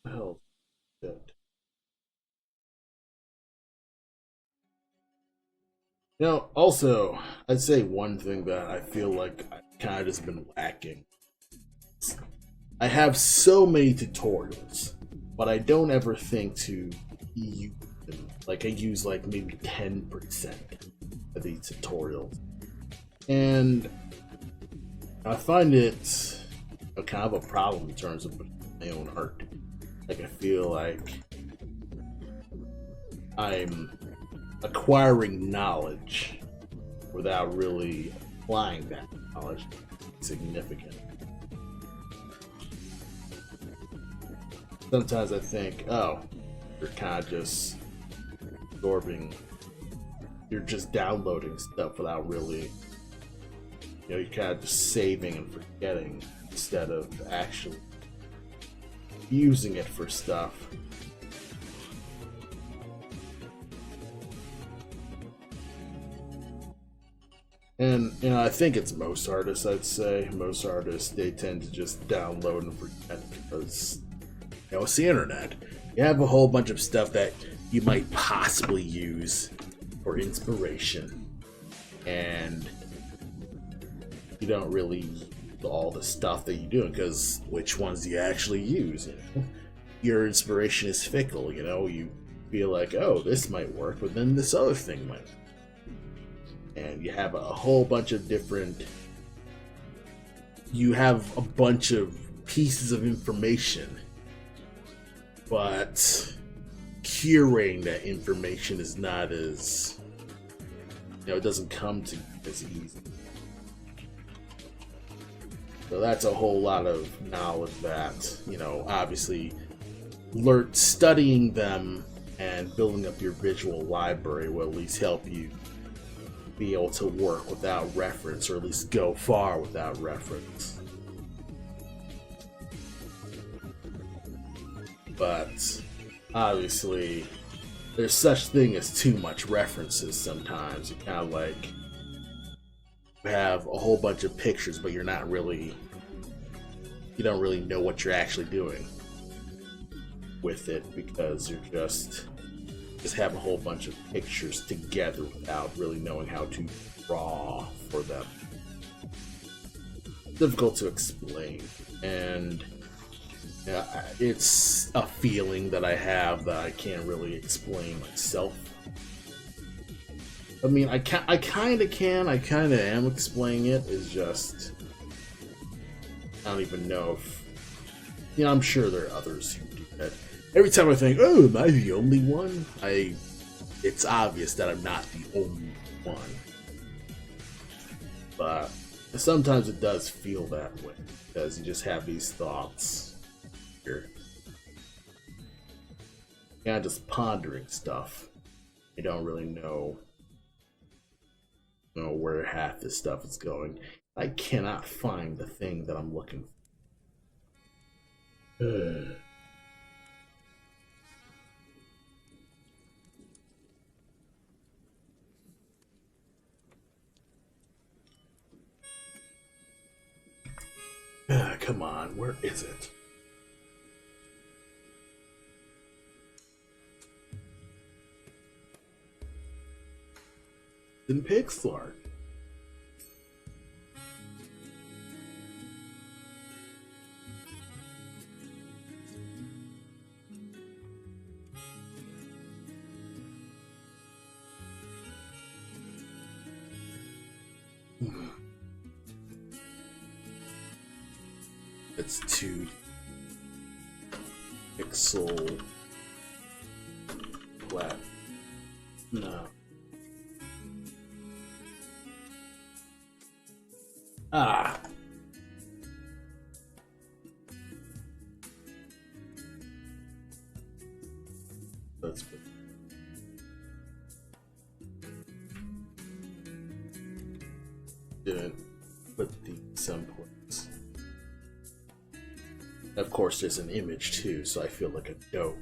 Hell, good. You know, also, I'd say one thing that I feel like I kind of just been lacking. I have so many tutorials, but I don't ever think to use them. Like, I use like maybe 10% of these tutorials. And I find it a kind of a problem in terms of my own art. Like, I feel like I'm acquiring knowledge without really applying that knowledge. Significant. Sometimes I think, oh, you're kind of just absorbing, you're just downloading stuff without really, you're kind of just saving and forgetting instead of actually using it for stuff. And, you know, I think it's most artists, I'd say. Most artists, they tend to just download and forget because, you know, it's the internet. You have a whole bunch of stuff that you might possibly use for inspiration. And you don't really use all the stuff that you're doing because which ones do you actually use? You know? Your inspiration is fickle, you know? You feel like, oh, this might work, but then this other thing might. And you have a whole bunch of different, you have a bunch of pieces of information, but curating that information is not as, you know, it doesn't come to as easy. So that's a whole lot of knowledge that, you know, obviously studying them and building up your visual library will at least help you be able to work without reference, or at least go far without reference. But obviously there's such thing as too much references sometimes. You kind of like, you have a whole bunch of pictures, but you don't really know what you're actually doing with it because you're just have a whole bunch of pictures together without really knowing how to draw for them. Difficult to explain, and it's a feeling that I have that I can't really explain myself. I mean, I kind of can. I kind of am explaining it. It's just I don't even know if I'm sure there are others who do that. Every time I think, oh, am I the only one? It's obvious that I'm not the only one. But sometimes it does feel that way because you just have these thoughts. You're kind of just pondering stuff. You don't really know where half this stuff is going. I cannot find the thing that I'm looking for. Come on, where is it? In pixel art. It's 2 pixel flat. No. Ah. That's good. Didn't put the someplace. Of course, there's an image too, so I feel like a dope.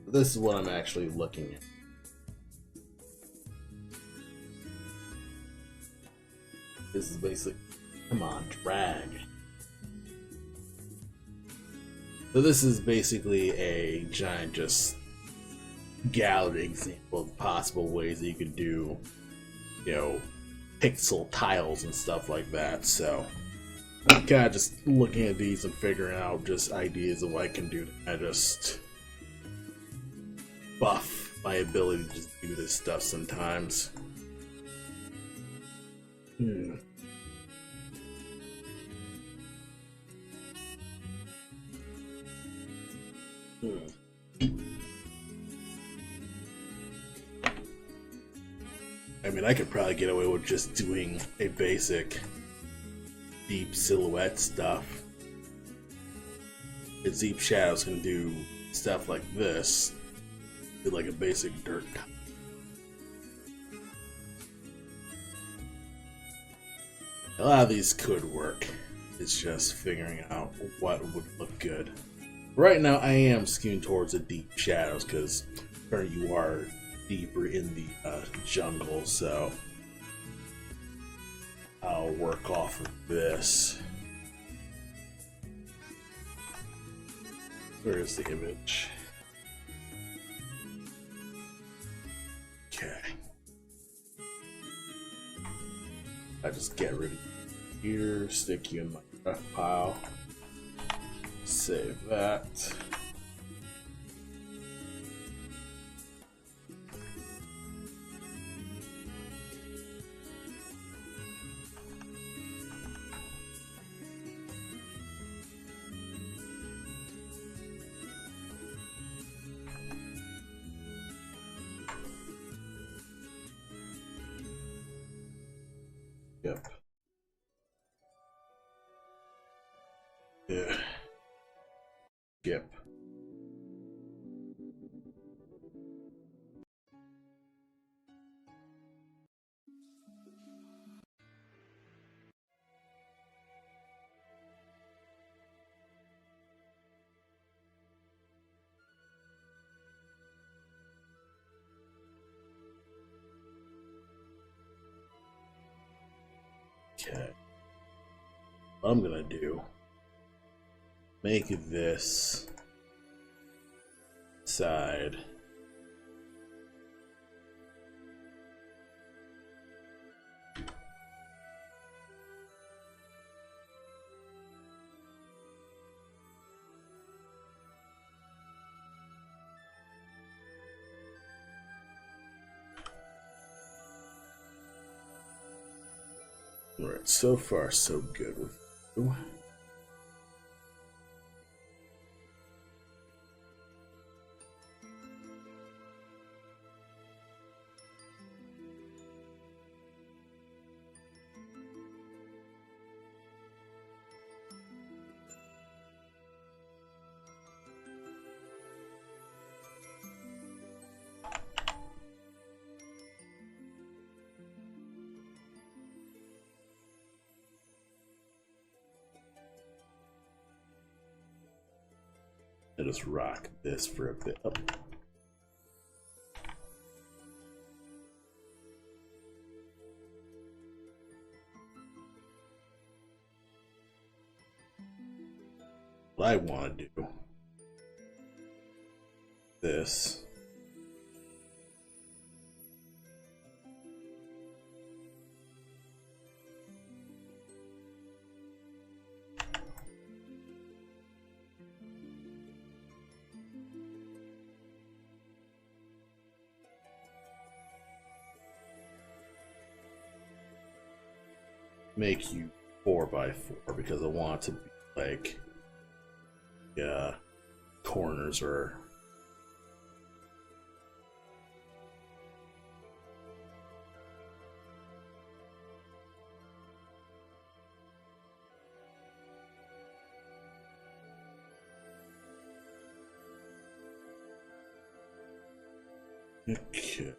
This is what I'm actually looking at. This is basically, come on, drag. So this is basically a giant just gallery example of possible ways that you could do, pixel tiles and stuff like that. So I'm kind of just looking at these and figuring out just ideas of what I can do to kind of just buff my ability to just do this stuff sometimes. I mean, I could probably get away with just doing a basic deep silhouette stuff. If Deep Shadows can do stuff like this, do like a basic dirt. A lot of these could work. It's just figuring out what would look good. Right now, I am skewing towards the Deep Shadows because you are deeper in the jungle, so I'll work off of this. Where is the image? Okay. I just get rid of you here, stick you in my ref pile, save that. Yep. Yeah. Yep. Okay. What I'm gonna do, make this side Alright, so far so good with you. I just rock this for a bit. Oh. What I want to do this. Make you 4x4 because I want it to be like corners or okay.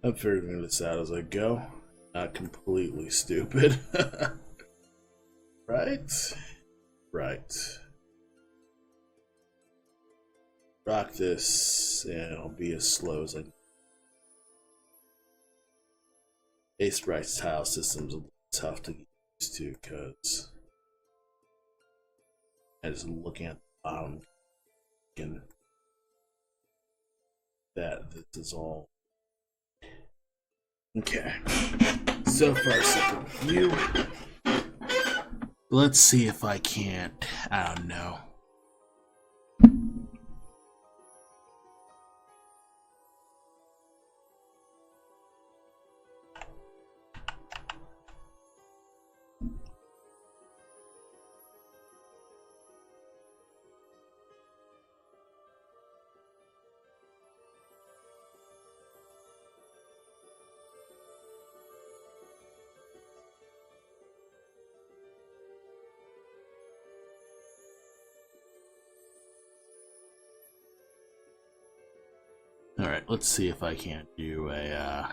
I'm figuring this out as I go. Not completely stupid. Right? Right. Rock this, and I'll be as slow as I can. Base tile system's a little tough to get used to because I just looking at the bottom and that this is all okay. So far, so good. You. Let's see if I can't. I don't know. Alright, let's see if I can't do a,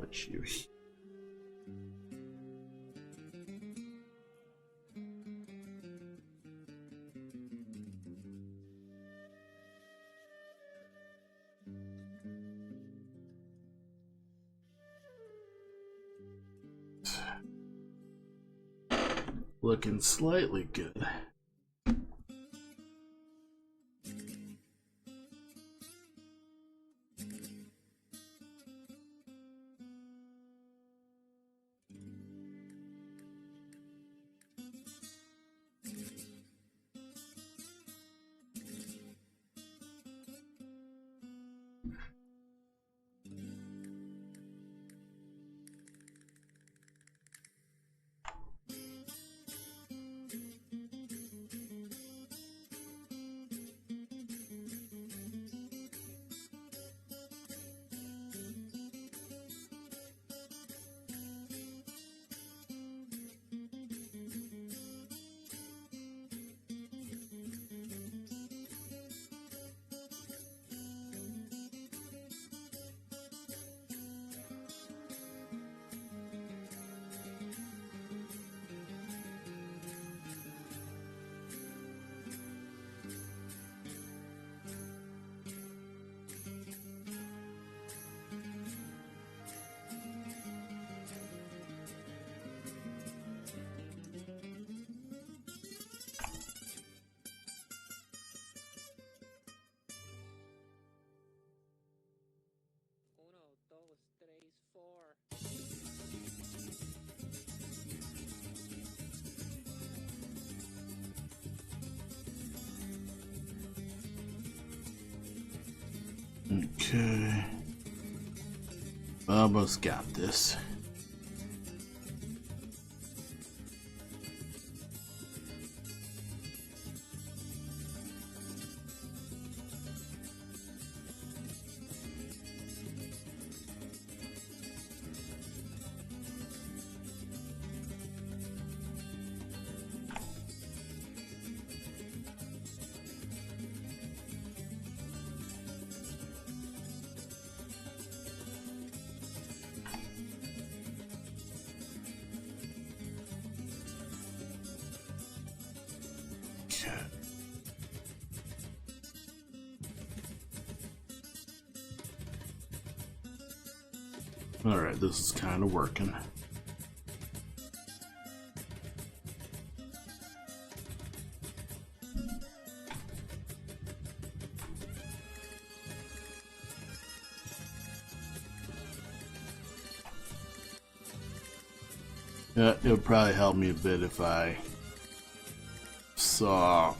what you... Looking slightly good. Okay. Almost got this. Alright, this is kind of working. Yeah, it would probably help me a bit if I saw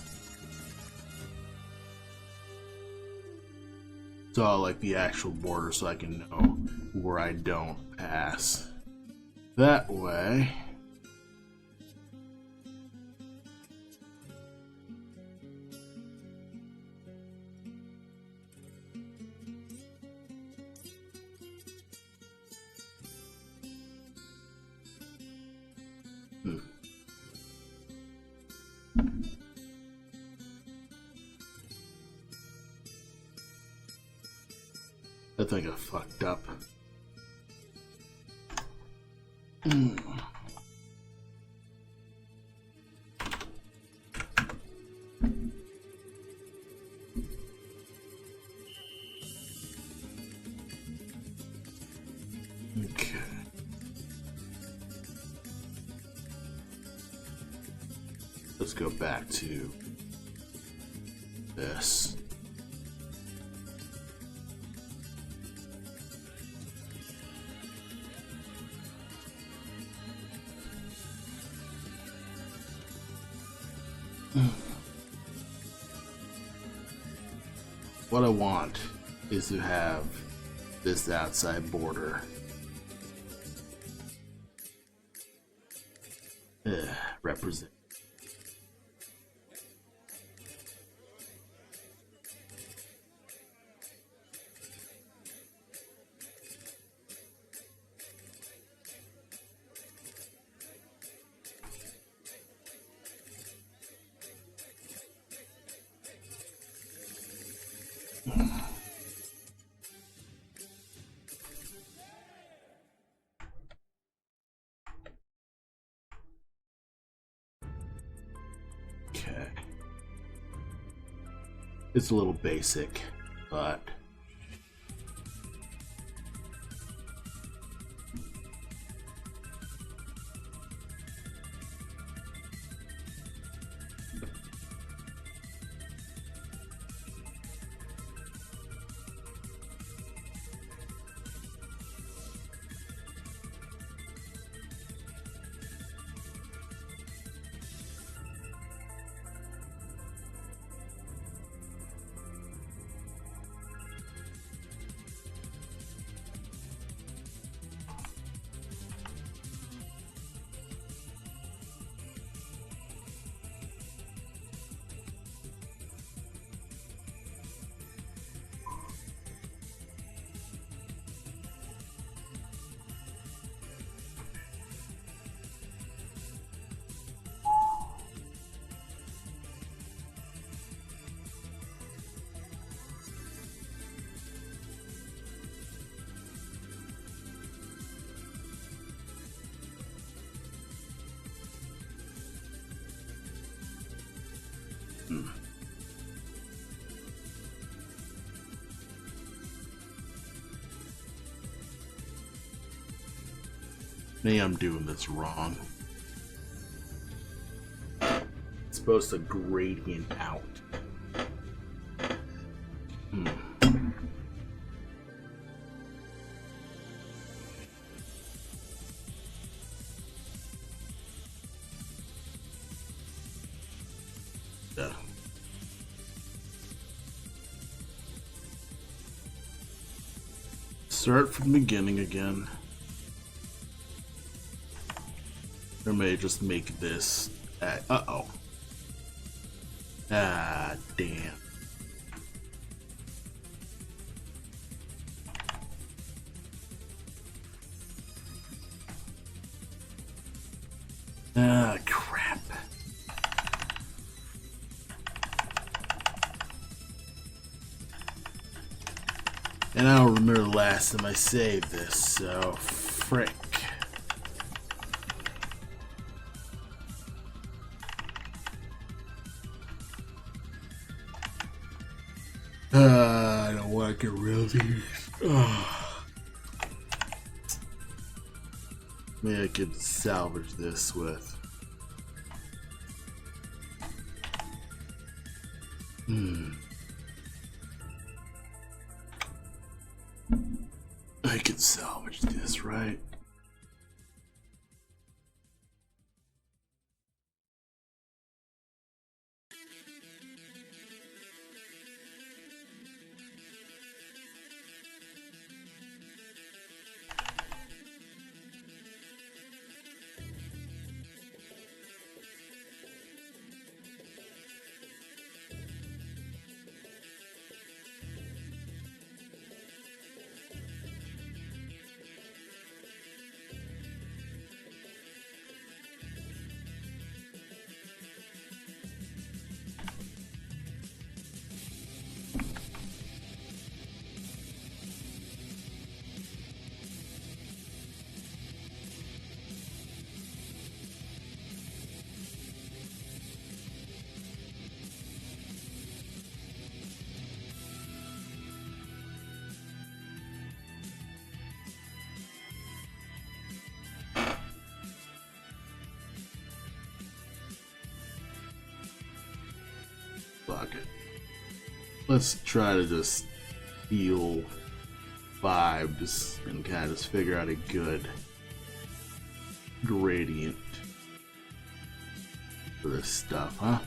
like the actual border so I can know where I don't pass. That way. I think I fucked up. Okay. Let's go back to this. What I want is to have this outside border represent. Okay. It's a little basic, but maybe I'm doing this wrong. It's supposed to gradient out. Yeah. start from the beginning again. Or may just make this. Uh-oh. Ah, damn. Ah, crap. And I don't remember the last time I saved this, so frick. I don't want to get rid of these. Maybe I could salvage this with. I could salvage this, right? Fuck it. Let's try to just feel vibes and kind of just figure out a good gradient for this stuff, huh?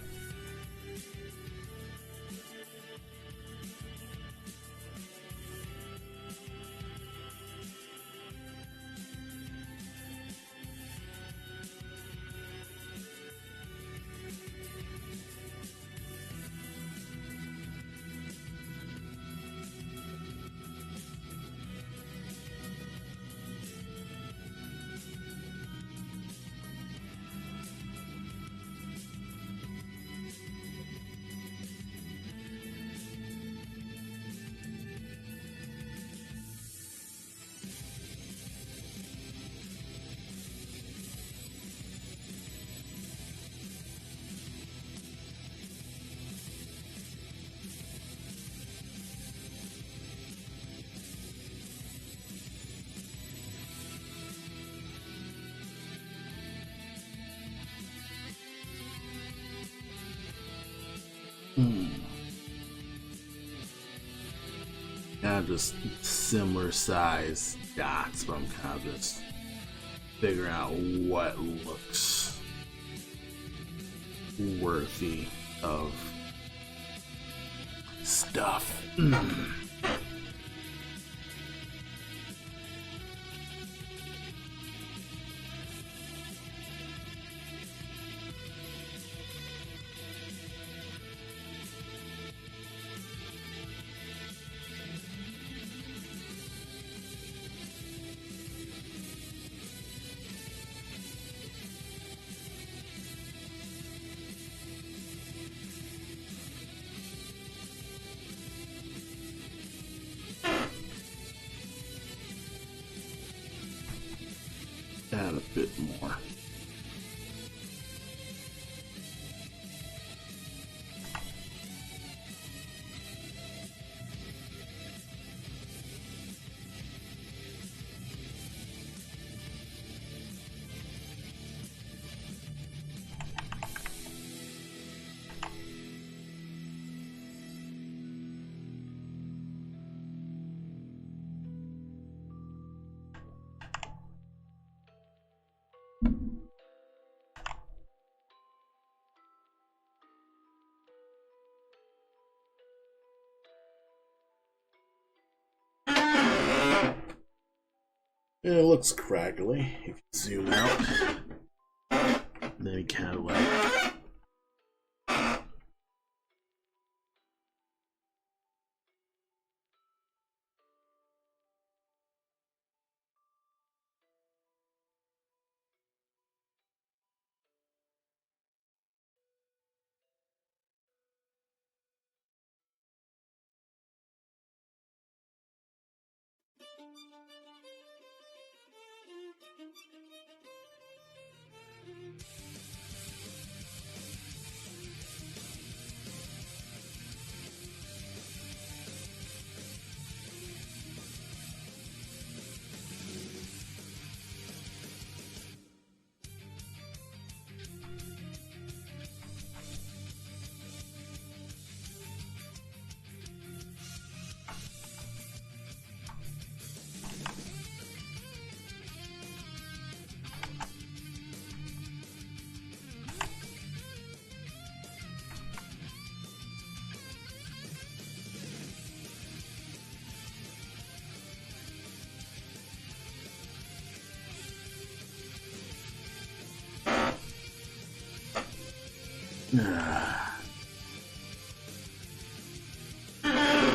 Kind of just similar size dots, but I'm kind of just figuring out what looks worthy of stuff. Add a bit more. It looks crackly. You can zoom out. Then you kind of like.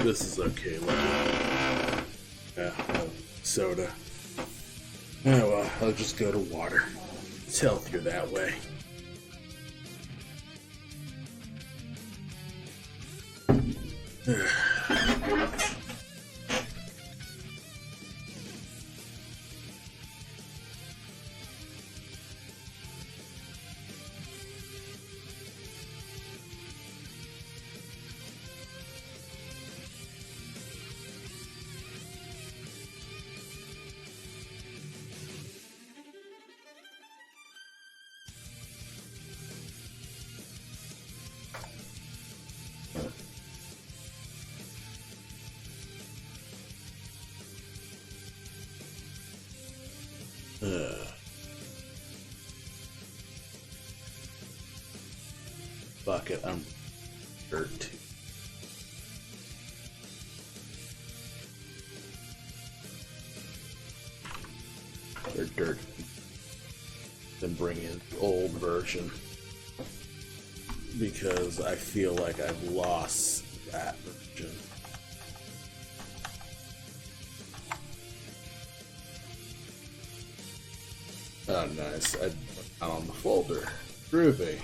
This is okay. Yeah, soda. Oh well, I'll just go to water. It's healthier that way. Fuck it, I'm dirt too. Or dirt. Then bring in the old version. Because I feel like I've lost that version. Oh, nice. I found on the folder. Groovy.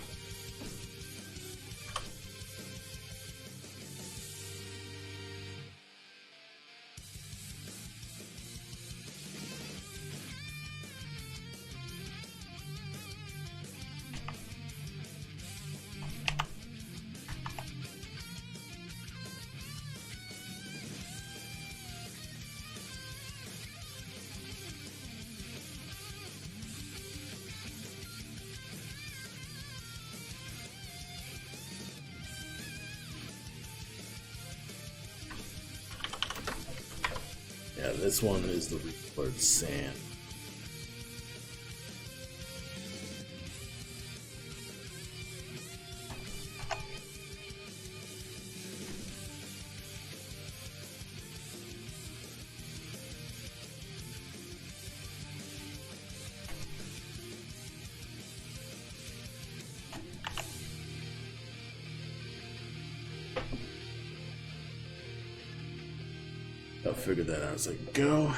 Yeah, this one is the recolored sand. I'll figure that out as I go.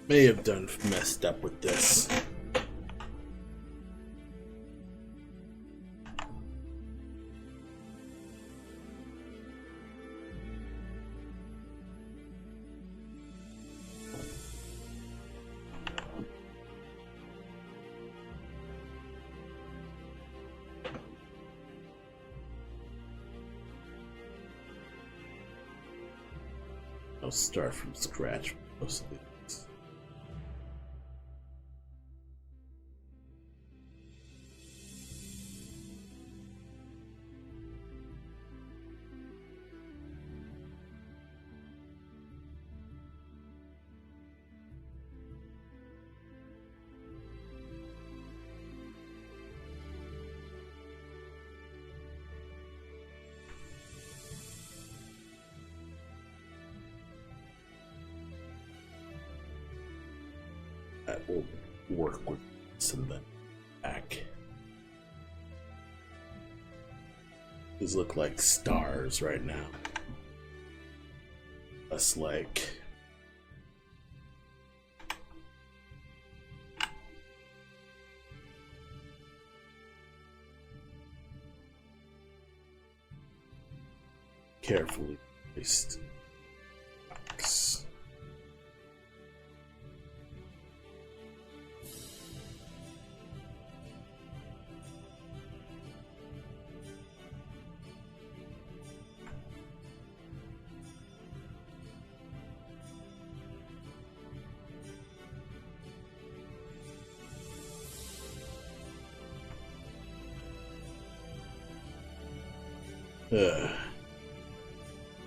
May have done messed up with this. I'll start from scratch mostly. That will work with some of the back. These look like stars right now. Less like carefully placed box.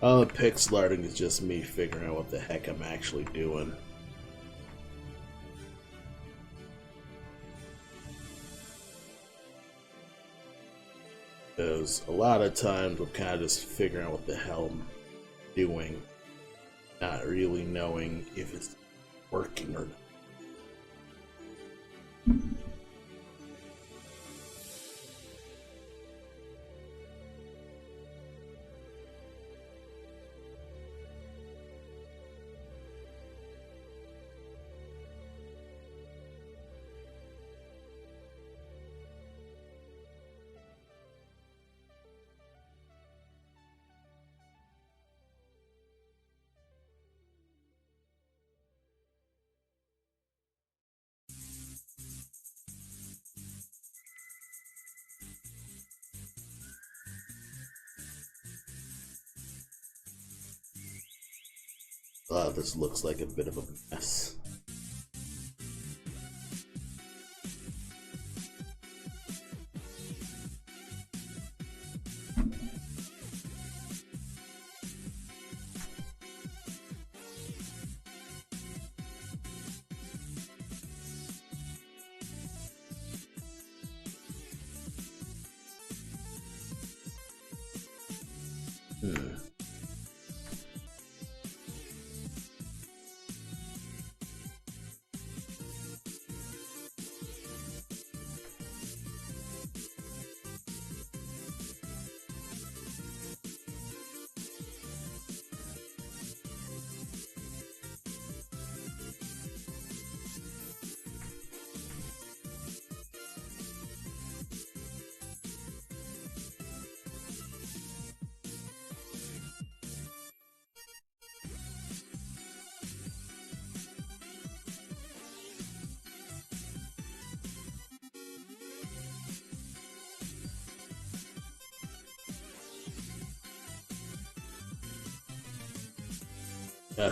All the pixel arting is just me figuring out what the heck I'm actually doing. Because a lot of times I'm kind of just figuring out what the hell I'm doing, not really knowing if it's working or not. This looks like a bit of a mess.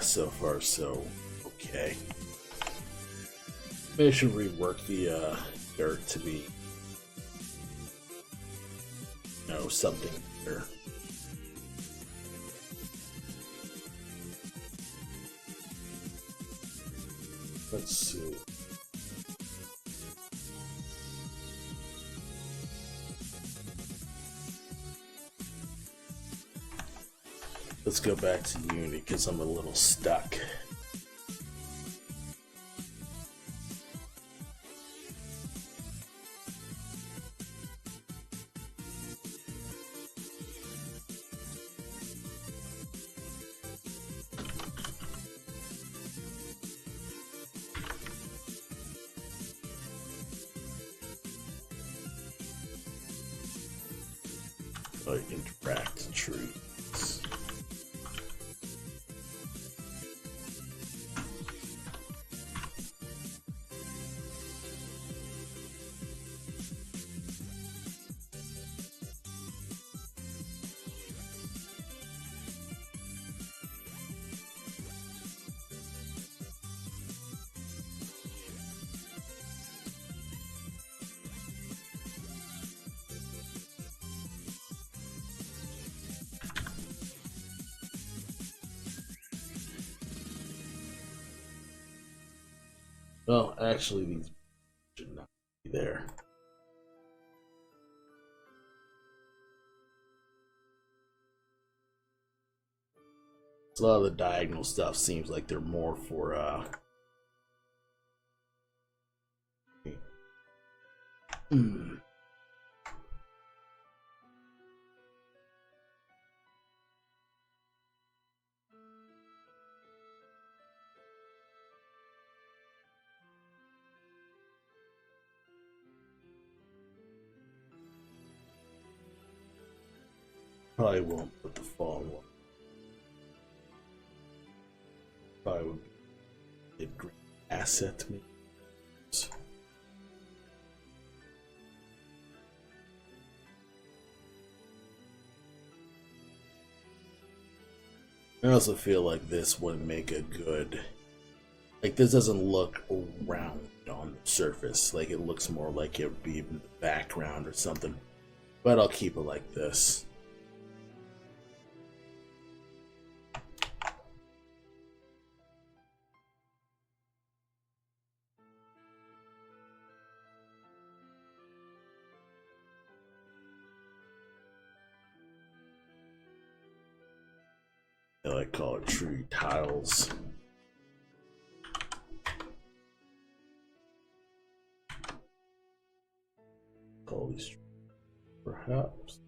So far, so okay. Maybe I should rework the dirt to be, something better. Let's see. Let's go back to Unity because I'm a little stuck. Interact trees. Well, actually, these should not be there. So a lot of the diagonal stuff seems like they're more for probably won't put the fall one. Probably would be a great asset to me. I also feel like this wouldn't make a good, like this doesn't look round on the surface, like it looks more like it would be in the background or something, but I'll keep it like this. I call it tree tiles. Call these perhaps.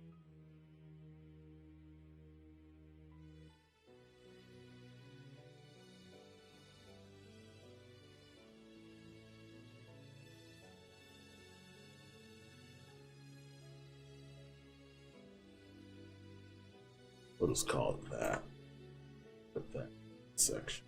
We'll just call it that. Put that section.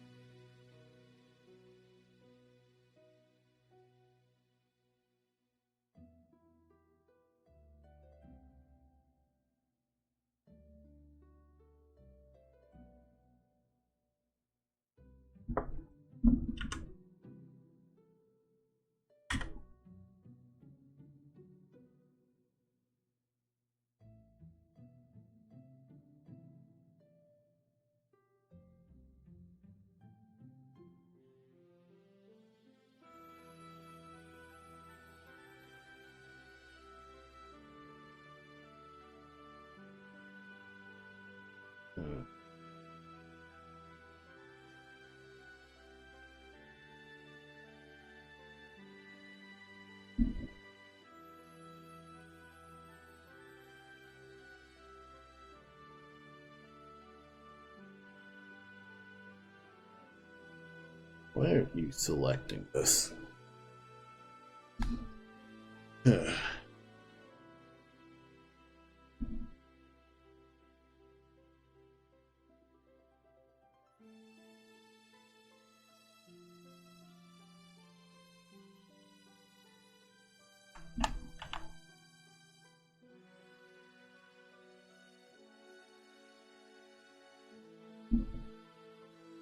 Why aren't you selecting this?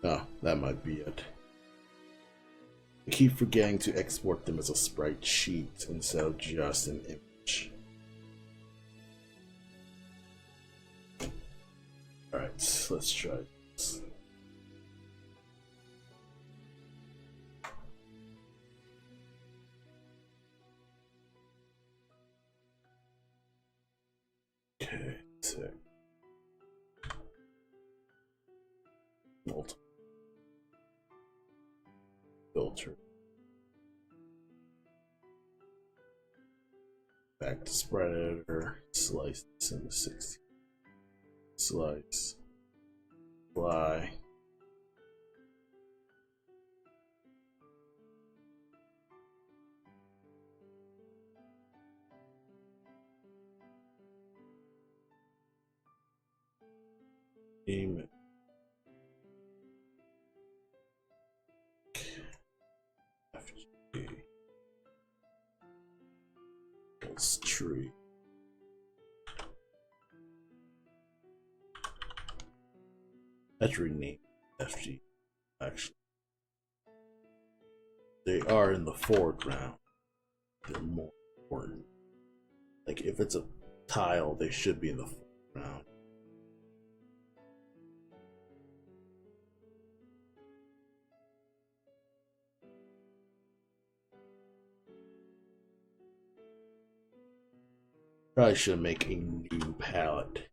Oh, that might be it. I keep forgetting to export them as a sprite sheet instead of just an image. Alright, let's try this. Okay, sick. Multiple filter. Back to spread editor. Slice this into 60. Slice. Fly. Name it. FG. Tree. Let's rename FG. Actually, they are in the foreground. They're more important. Like if it's a tile, they should be in the foreground. Probably should make a new palette.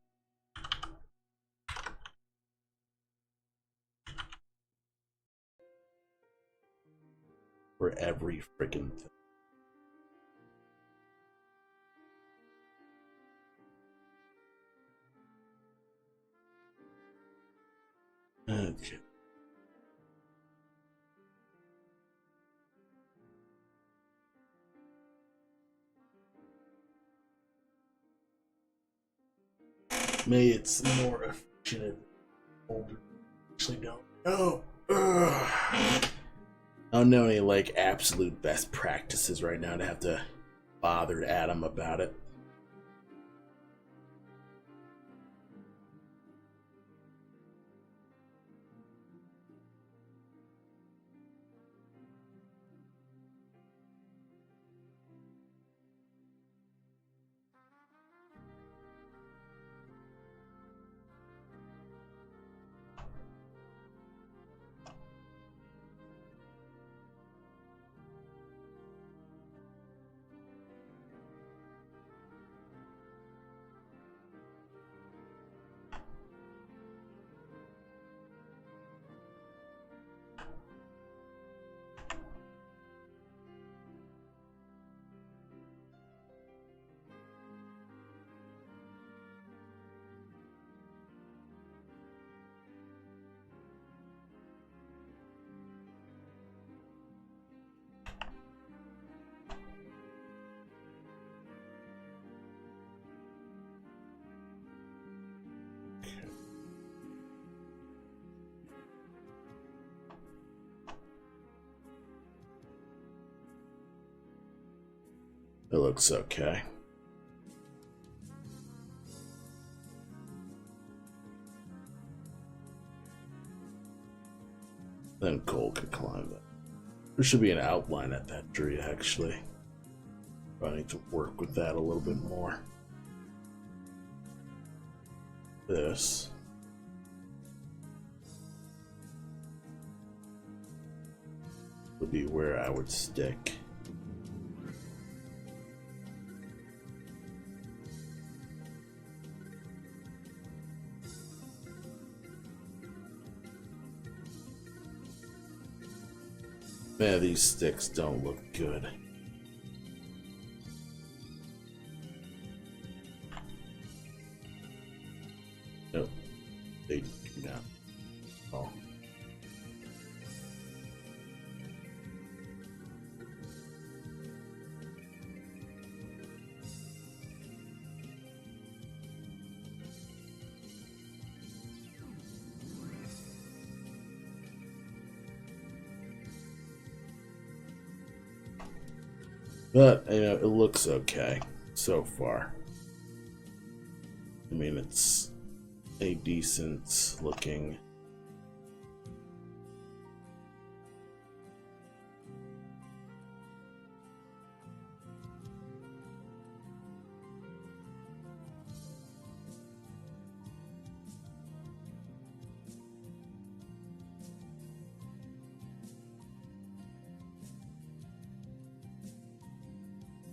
For every freaking thing. Okay. Maybe it's more efficient. Older. Actually, don't know. I don't know any like absolute best practices right now to have to bother Adam about it. It looks okay. Then Cole can climb it. There should be an outline at that tree, actually. I need to work with that a little bit more. This. Would be where I would stick. Man, these sticks don't look good. Nope, they do not. Oh. But, you know, it looks okay so far. I mean, it's a decent looking.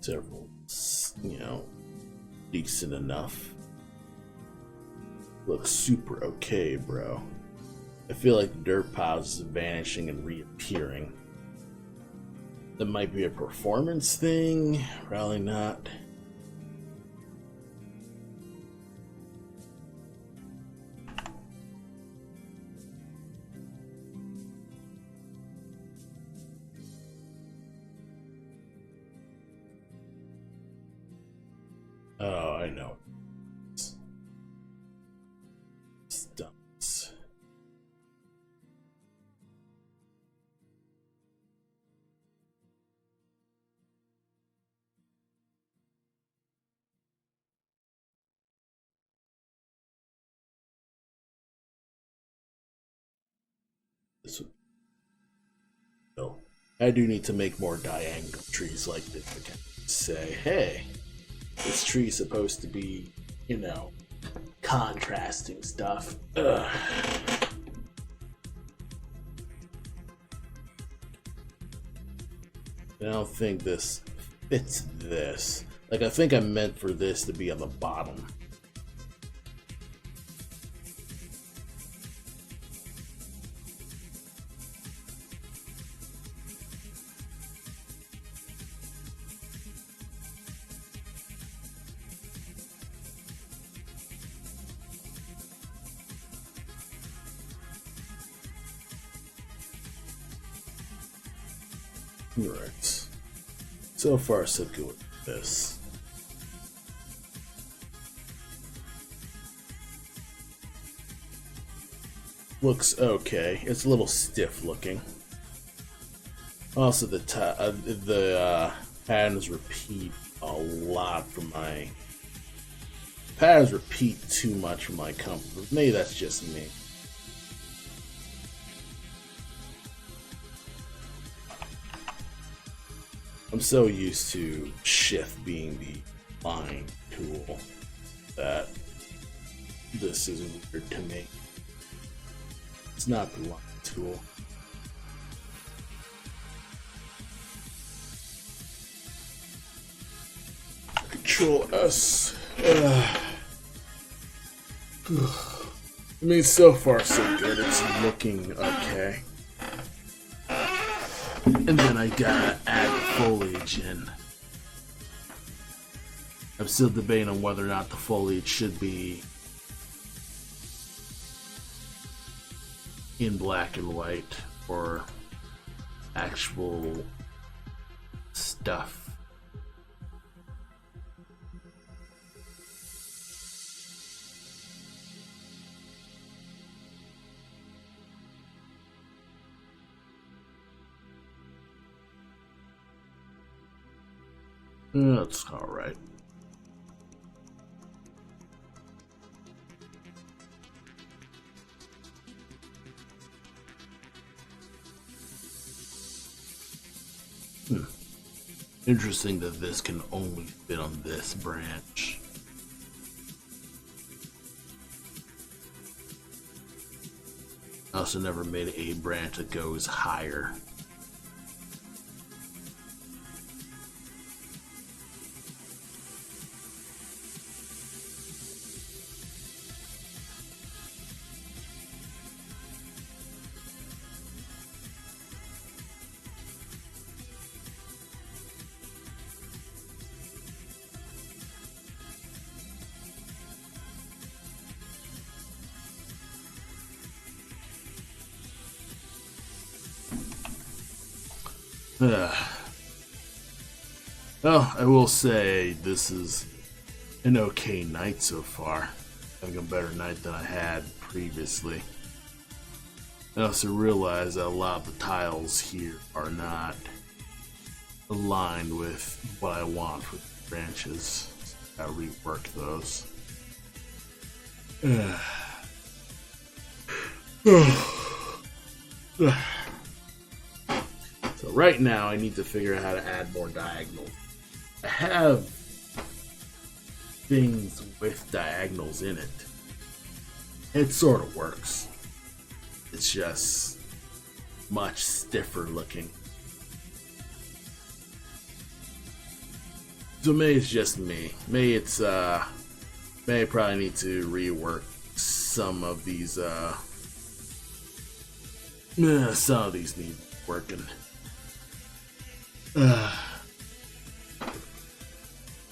Several, you know, decent enough. Looks super okay, bro. I feel like the dirt piles is vanishing and reappearing. That might be a performance thing, probably not. Oh, I know. Stunts. This would. No. I do need to make more diagonal trees like this. I can say, hey, this tree's supposed to be, you know, contrasting stuff. Ugh. I don't think this fits this. Like, I think I meant for this to be on the bottom. Alright. So far, so good with this. Looks okay. It's a little stiff looking. Also, the patterns repeat a lot for my... Patterns repeat too much for my comfort. Maybe that's just me. I'm so used to shift being the line tool that this is weird to me. It's not the line tool. Control S. I mean, so far so good. It's looking okay. And then I gotta add foliage in. I'm still debating on whether or not the foliage should be in black and white or actual stuff. That's alright. Interesting that this can only fit on this branch. I also never made a branch that goes higher. Well, I will say this is an okay night so far. Having a better night than I had previously. I also realize that a lot of the tiles here are not aligned with what I want for the branches. So I rework those. So right now I need to figure out how to add more diagonals. I have things with diagonals in it. It sort of works. It's just much stiffer looking. So maybe it's just me. Maybe it's may I probably need to rework some of these some of these need working.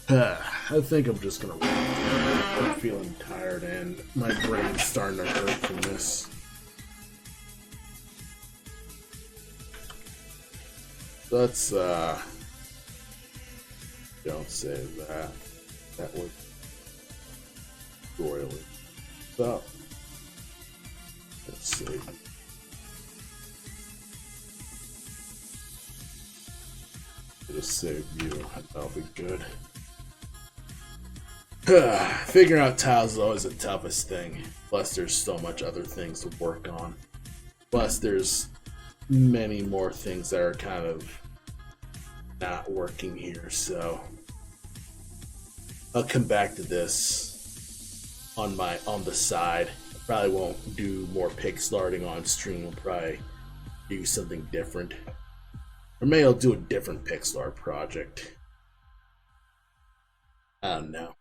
I think I'm just gonna wait. I'm feeling tired and my brain's starting to hurt from this. Let's don't say that. That would royally stop. Let's see. Just save you. That'll be good. Figuring out tiles is always the toughest thing. Plus, there's so much other things to work on. Plus, there's many more things that are kind of not working here. So I'll come back to this on the side. I probably won't do more pixelarting on stream. I'll probably do something different. Or maybe I'll do a different pixel art project. I don't know.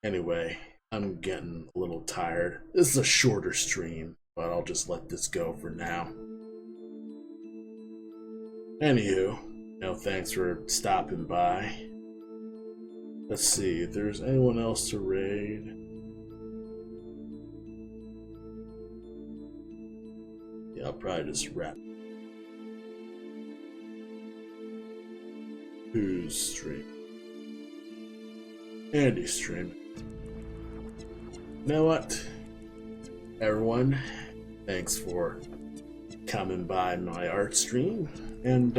Anyway, I'm getting a little tired. This is a shorter stream, but I'll just let this go for now. Anywho, thanks for stopping by. Let's see if there's anyone else to raid. Yeah, I'll probably just wrap. Who's streaming? Andy's streaming. You know what? Everyone, thanks for coming by my art stream. And,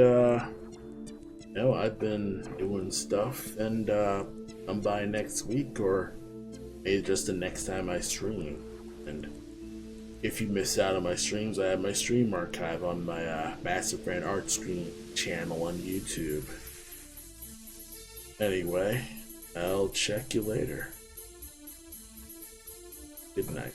I've been doing stuff, and come by next week, or maybe just the next time I stream. And if you miss out on my streams, I have my stream archive on my Master Fan Art Stream channel on YouTube. Anyway, I'll check you later. Good night.